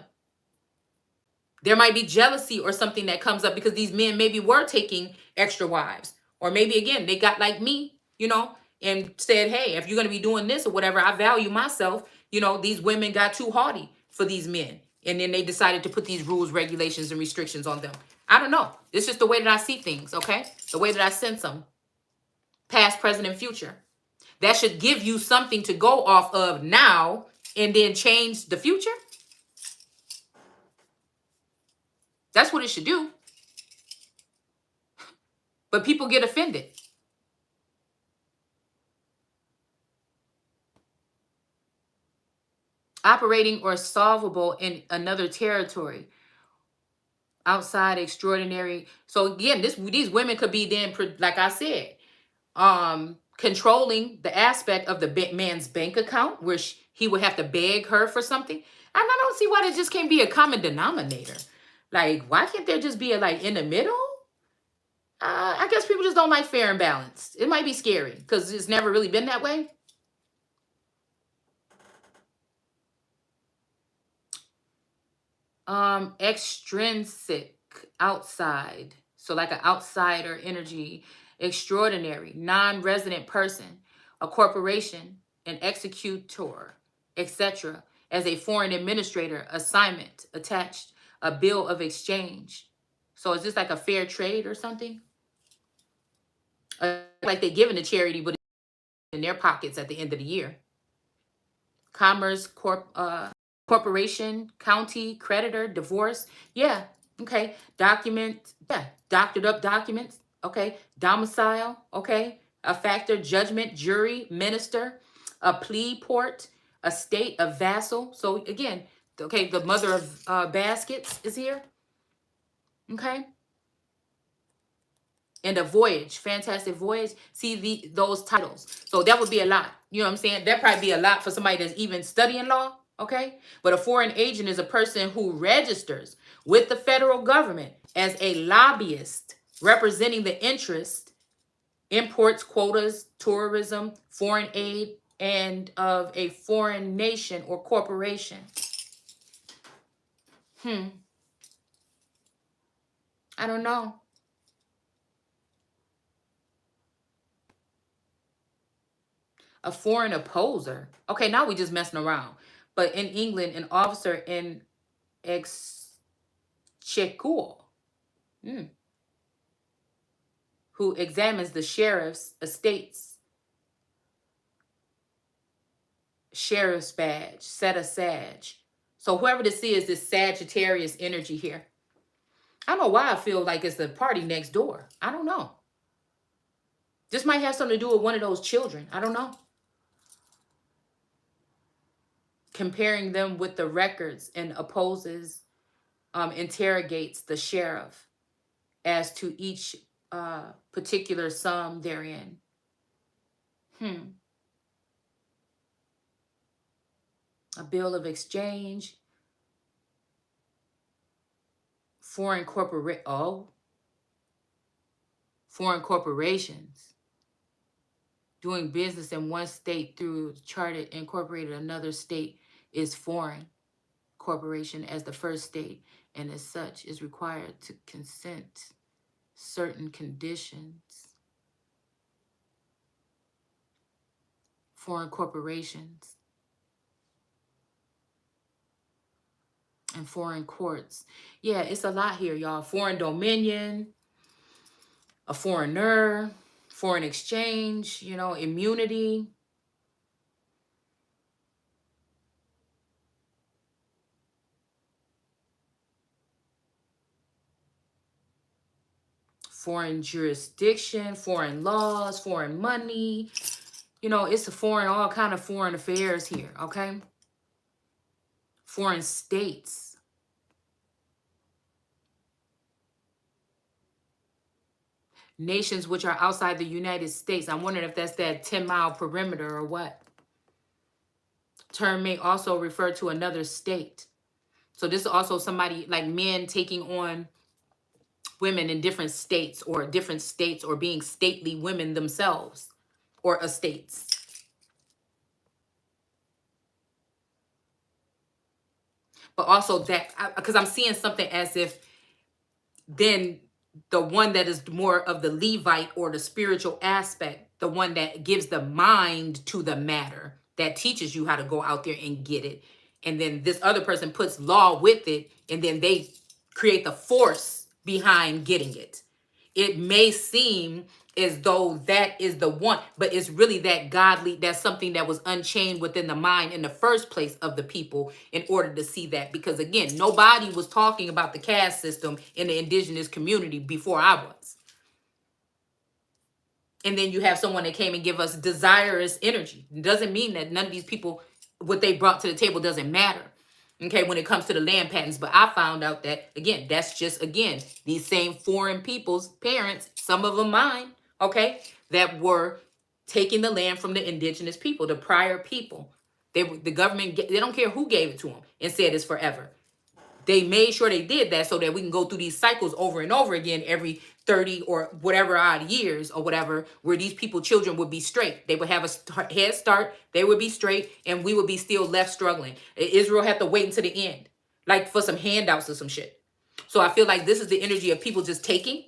There might be jealousy or something that comes up because these men maybe were taking extra wives. Or maybe, again, they got like me, you know, and said, hey, if you're going to be doing this or whatever, I value myself. You know, these women got too haughty for these men. And then they decided to put these rules, regulations, and restrictions on them. I don't know. It's just the way that I see things, okay? The way that I sense them. Past, present, and future. That should give you something to go off of now and then change the future. That's what it should do. But people get offended. Operating or solvable in another territory. Outside extraordinary. So again, these women could be then, like I said, controlling the aspect of the man's bank account where he would have to beg her for something. And I don't see why there just can't be a common denominator. Like, why can't there just be a, like, in the middle? I guess people just don't like fair and balanced. It might be scary because it's never really been that way. Extrinsic, outside. So like an outsider energy. Extraordinary, non-resident person, a corporation, an executor, etc. As a foreign administrator, assignment, attached, a bill of exchange. So is this like a fair trade or something? Like they're giving to charity, but in their pockets at the end of the year. Commerce, corporation, county, creditor, divorce. Yeah, okay. Document, yeah. Doctored up documents. Okay. Domicile. Okay. A factor, judgment, jury, minister, a plea port, a state, a vassal. So again, okay, the mother of baskets is here. Okay. And a voyage, fantastic voyage. See those titles. So that would be a lot. You know what I'm saying? That'd probably be a lot for somebody that's even studying law. Okay. But a foreign agent is a person who registers with the federal government as a lobbyist representing the interest, imports, quotas, tourism, foreign aid, and of a foreign nation or corporation. I don't know. A foreign opposer. Okay, now we just messing around. But in England, an officer in exchequer who examines the sheriff's estate's sheriff's badge, set a Sag. So whoever this is, this Sagittarius energy here. I don't know why I feel like it's the party next door. I don't know. This might have something to do with one of those children. I don't know. Comparing them with the records and opposes, interrogates the sheriff as to each particular sum therein. A bill of exchange. Foreign corporations doing business in one state through chartered incorporated another state is foreign corporation as the first state, and as such is required to consent certain conditions. Foreign corporations and foreign courts. Yeah, it's a lot here, y'all. Foreign dominion, a foreigner, foreign exchange, you know, immunity. Foreign jurisdiction, foreign laws, foreign money. You know, it's a foreign, all kind of foreign affairs here, okay? Foreign states. Nations which are outside the United States. I'm wondering if that's that 10-mile perimeter or what. Term may also refer to another state. So this is also somebody like men taking on women in different states or being stately women themselves or estates. But also that, because I'm seeing something as if then the one that is more of the Levite or the spiritual aspect, the one that gives the mind to the matter, that teaches you how to go out there and get it. And then this other person puts law with it, and then they create the force behind getting it. It may seem as though that is the one, but it's really that godly, that's something that was unchained within the mind in the first place of the people in order to see that. Because again, nobody was talking about the caste system in the indigenous community before I was. And then you have someone that came and give us desirous energy. It doesn't mean that none of these people, what they brought to the table doesn't matter. Okay, when it comes to the land patents. But I found out that, again, that's just, again, these same foreign people's parents, some of them mine, okay, that were taking the land from the indigenous people, the prior people. The government, they don't care who gave it to them and said it's forever. They made sure they did that so that we can go through these cycles over and over again every 30 or whatever odd years or whatever, where these people, children would be straight. They would have a head start. They would be straight, and we would be still left struggling. Israel had to wait until the end, like for some handouts or some shit. So I feel like this is the energy of people just taking.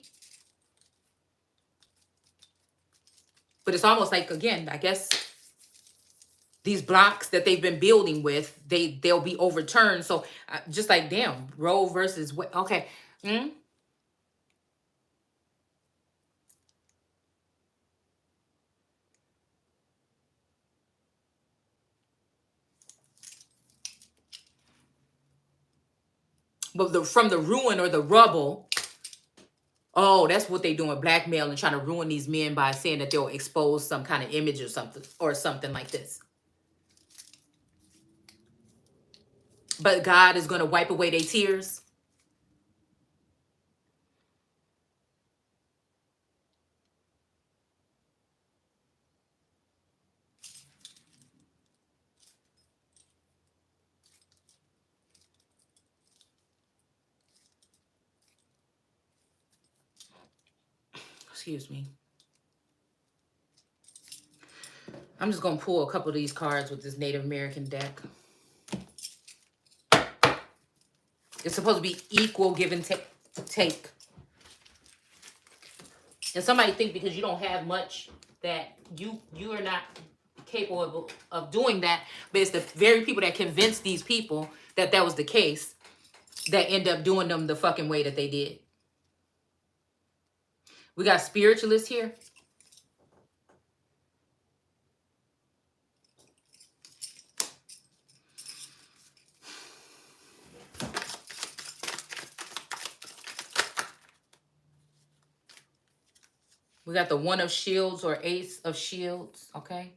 But it's almost like, again, I guess these blocks that they've been building with, they'll be overturned. So just like, damn, Roe versus what? Okay. But from the ruin or the rubble, oh, that's what they doing, blackmail and trying to ruin these men by saying that they'll expose some kind of image or something like this. But God is going to wipe away their tears. Excuse me. I'm just going to pull a couple of these cards with this Native American deck. It's supposed to be equal give and take. And somebody think because you don't have much that you are not capable of doing that, but it's the very people that convinced these people that that was the case that end up doing them the fucking way that they did. We got spiritualists here. We got the One of Shields or Ace of Shields, okay?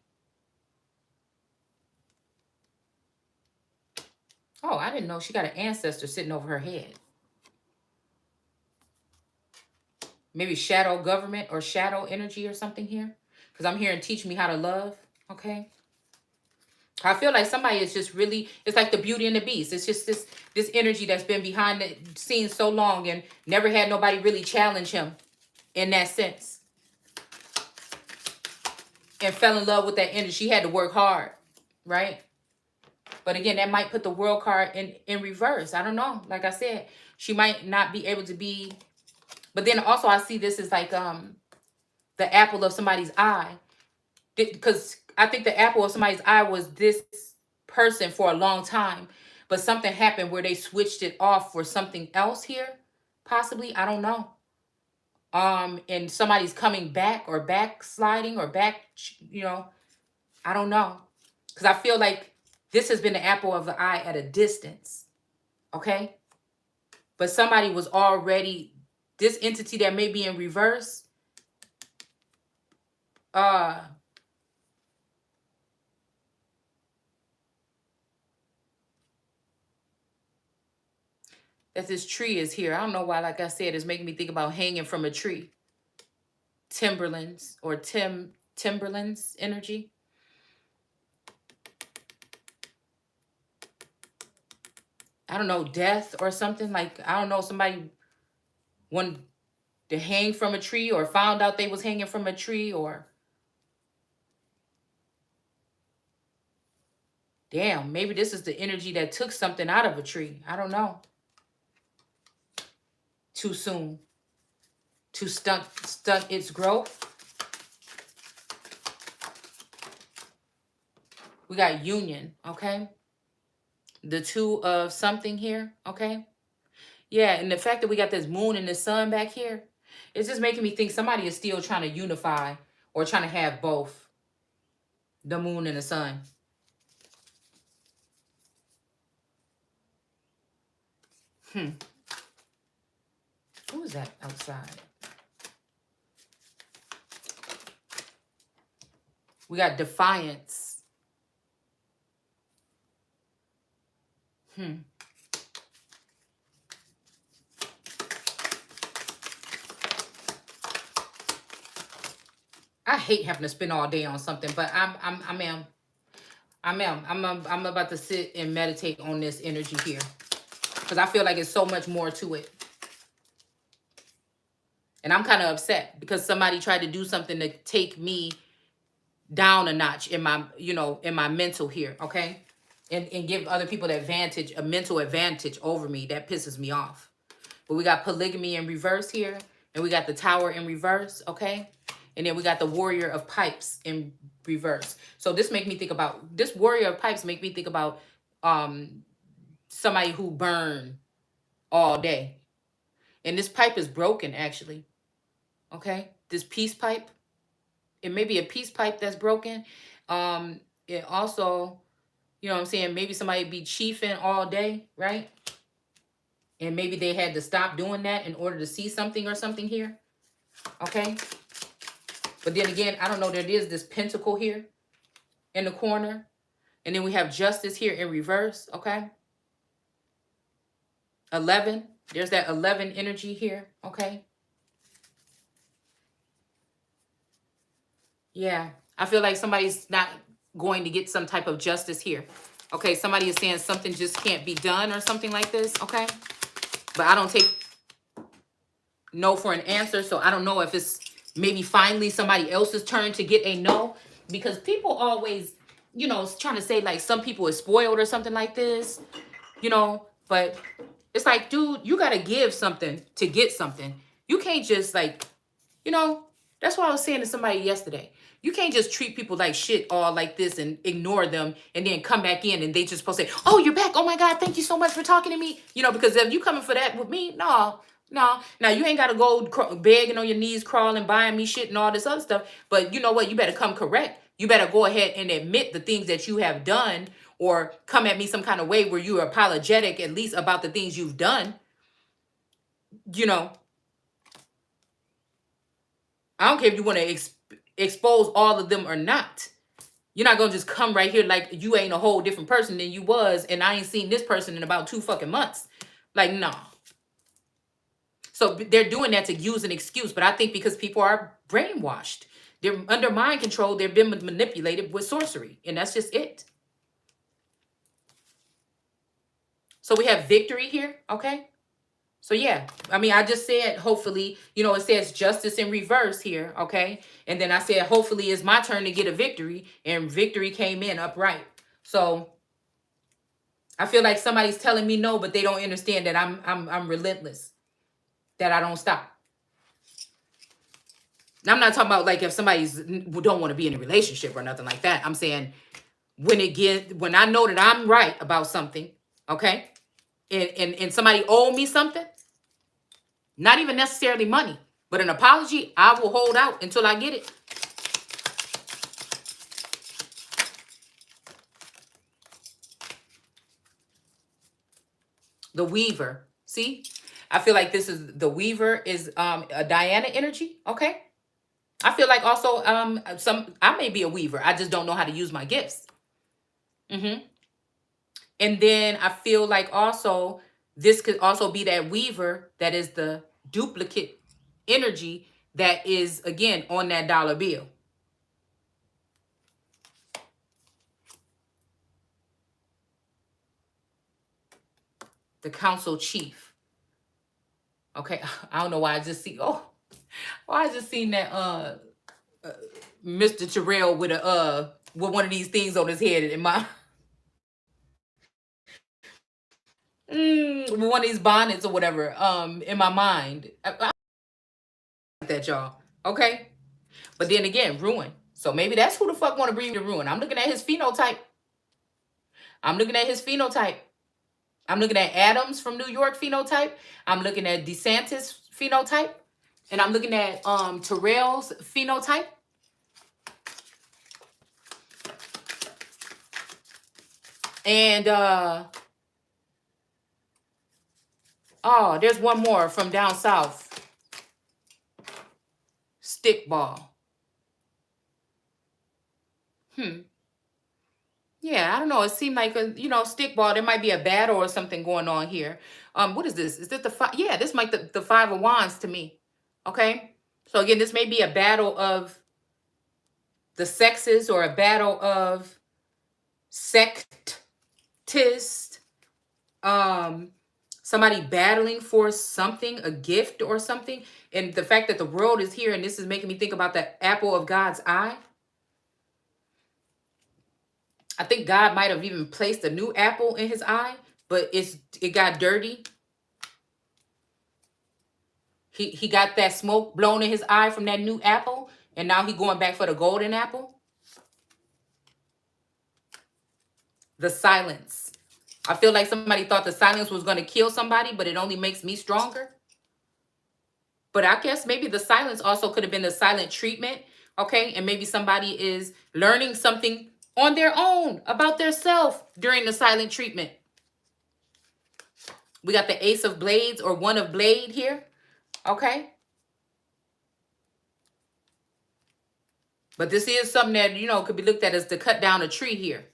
Oh, I didn't know she got an ancestor sitting over her head. Maybe shadow government or shadow energy or something here. Because I'm hearing teach me how to love, okay? I feel like somebody is just really, it's like the Beauty and the Beast. It's just this energy that's been behind the scenes so long and never had nobody really challenge him in that sense. And fell in love with that energy. She had to work hard, right? But again, that might put the World card in reverse. I don't know. Like I said, she might not be able to be. But then also I see this as like the apple of somebody's eye. Because I think the apple of somebody's eye was this person for a long time. But something happened where they switched it off for something else here. Possibly. I don't know. And somebody's coming back or backsliding or back, you know, I don't know. Because I feel like this has been the apple of the eye at a distance. Okay? But somebody was already, this entity that may be in reverse, that this tree is here. I don't know why, like I said, it's making me think about hanging from a tree. Timberlands or Timberlands energy. I don't know, death or something. Like, I don't know, somebody wanted to hang from a tree or found out they was hanging from a tree or... Damn, maybe this is the energy that took something out of a tree. I don't know. Too soon. To stunt its growth. We got union, okay? The two of something here, okay? Yeah, and the fact that we got this moon and the sun back here, it's just making me think somebody is still trying to unify or trying to have both the moon and the sun. Who is that outside? We got defiance. I hate having to spend all day on something, but I'm about to sit and meditate on this energy here. Because I feel like it's so much more to it. And I'm kind of upset because somebody tried to do something to take me down a notch in my, you know, in my mental here, okay? And give other people the advantage, a mental advantage over me. That pisses me off. But we got polygamy in reverse here. And we got the Tower in reverse, okay? And then we got the Warrior of Pipes in reverse. So this make me think about, this Warrior of Pipes make me think about somebody who burned all day. And this pipe is broken, actually. Okay? This peace pipe. It may be a peace pipe that's broken. It also, you know what I'm saying, maybe somebody be chiefing all day, right? And maybe they had to stop doing that in order to see something or something here. Okay? But then again, I don't know, there is this pentacle here in the corner. And then we have justice here in reverse, okay? 11. There's that 11 energy here, okay? Yeah, I feel like somebody's not going to get some type of justice here. Okay, somebody is saying something just can't be done or something like this, okay? But I don't take no for an answer, so I don't know if it's maybe finally somebody else's turn to get a no. Because people always, you know, trying to say like some people is spoiled or something like this, you know, but it's like, dude, you got to give something to get something. You can't just like, you know, That's what I was saying to somebody yesterday. You can't just treat people like shit all like this and ignore them and then come back in and they just supposed to say, oh, you're back. Oh my God, thank you so much for talking to me. You know, because if you coming for that with me, no. Now you ain't got to go begging on your knees, crawling, buying me shit and all this other stuff. But you know what? You better come correct. You better go ahead and admit the things that you have done, or come at me some kind of way where you are apologetic, at least about the things you've done. You know, I don't care if you want to expose all of them or not. You're not going to just come right here like you ain't a whole different person than you was, and I ain't seen this person in about 2 fucking months. Like, no. So they're doing that to use an excuse, but I think because people are brainwashed. They're under mind control. They've been manipulated with sorcery, and that's just it. So we have victory here, okay? So yeah, I mean, I just said, hopefully, you know, it says justice in reverse here, okay? And then I said, hopefully it's my turn to get a victory, and victory came in upright. So I feel like somebody's telling me no, but they don't understand that I'm relentless, that I don't stop. Now, I'm not talking about like if somebody's don't want to be in a relationship or nothing like that. I'm saying when I know that I'm right about something, okay? And somebody owe me something, not even necessarily money, but an apology, I will hold out until I get it. The Weaver. See? I feel like this is the Weaver is a Diana energy, okay? I feel like also I may be a weaver. I just don't know how to use my gifts. And then I feel like also this could also be that weaver that is the duplicate energy that is, again, on that dollar bill. The council chief. Okay, I don't know why I just see, I just seen that Mr. Terrell with a with one of these things on his head in my with one of these bonnets or whatever in my mind. I that, y'all. Okay, but then again, ruin. So maybe that's who the fuck want to bring me to ruin. I'm looking at his phenotype. I'm looking at Adams from New York phenotype. I'm looking at DeSantis phenotype, and I'm looking at Terrell's phenotype. And oh, there's one more from down south. Stickball. Yeah, I don't know. It seemed like stickball. There might be a battle or something going on here. What is this? Is this the five? Yeah, this might the 5 of Wands to me. Okay, so again, this may be a battle of the sexes or a battle of sectist. Somebody battling for something, a gift or something. And the fact that the world is here, and this is making me think about the apple of God's eye. I think God might have even placed a new apple in his eye, but it got dirty. He got that smoke blown in his eye from that new apple, and now he's going back for the golden apple. The silence. I feel like somebody thought the silence was going to kill somebody, but it only makes me stronger. But I guess maybe the silence also could have been the silent treatment, okay? And maybe somebody is learning something on their own about their self during the silent treatment. We got the Ace of Blades or One of Blade here, okay? But this is something that, could be looked at as to cut down a tree here.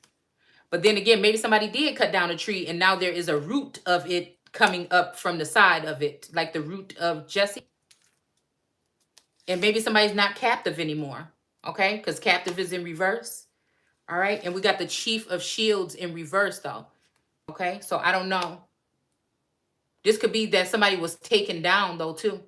But then again, maybe somebody did cut down a tree and now there is a root of it coming up from the side of it, like the root of Jesse. And maybe somebody's not captive anymore, okay? Because captive is in reverse, all right? And we got the Chief of Shields in reverse, though, okay? So I don't know. This could be that somebody was taken down, though, too.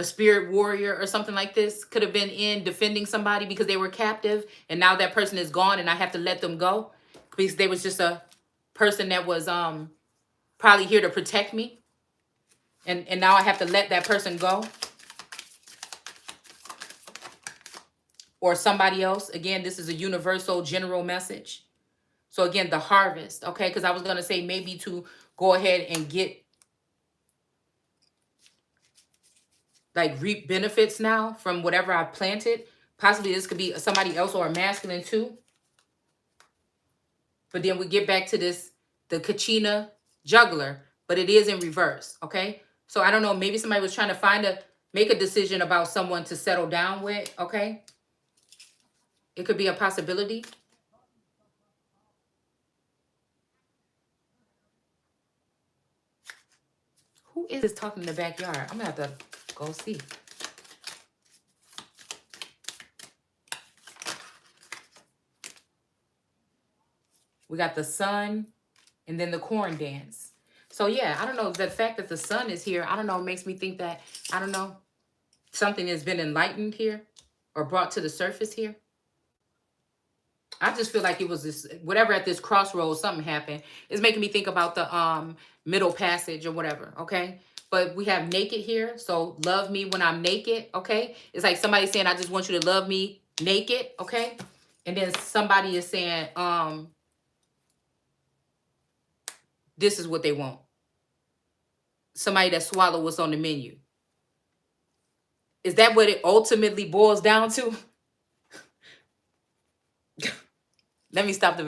A spirit warrior or something like this could have been in defending somebody because they were captive, and now that person is gone and I have to let them go because they was just a person that was probably here to protect me. And now I have to let that person go. or somebody else. Again, this is a universal general message. So again, the harvest, okay? Because I was going to say maybe to go ahead and get, like, reap benefits now from whatever I planted. Possibly this could be somebody else or a masculine too. But then we get back to this, the Kachina juggler, but it is in reverse, okay? So I don't know, maybe somebody was trying to make a decision about someone to settle down with, okay? It could be a possibility. Who is this talking in the backyard? I'm going to have to go see. We got the sun and then the corn dance. So yeah, I don't know. The fact that the sun is here, I don't know, makes me think that, I don't know, something has been enlightened here or brought to the surface here. I just feel like it was this, whatever at this crossroads, something happened. It's making me think about the middle passage or whatever, okay? But we have naked here, so love me when I'm naked, okay? It's like somebody saying, I just want you to love me naked, okay? And then somebody is saying, this is what they want. Somebody that swallowed what's on the menu. Is that what it ultimately boils down to? Let me stop the video.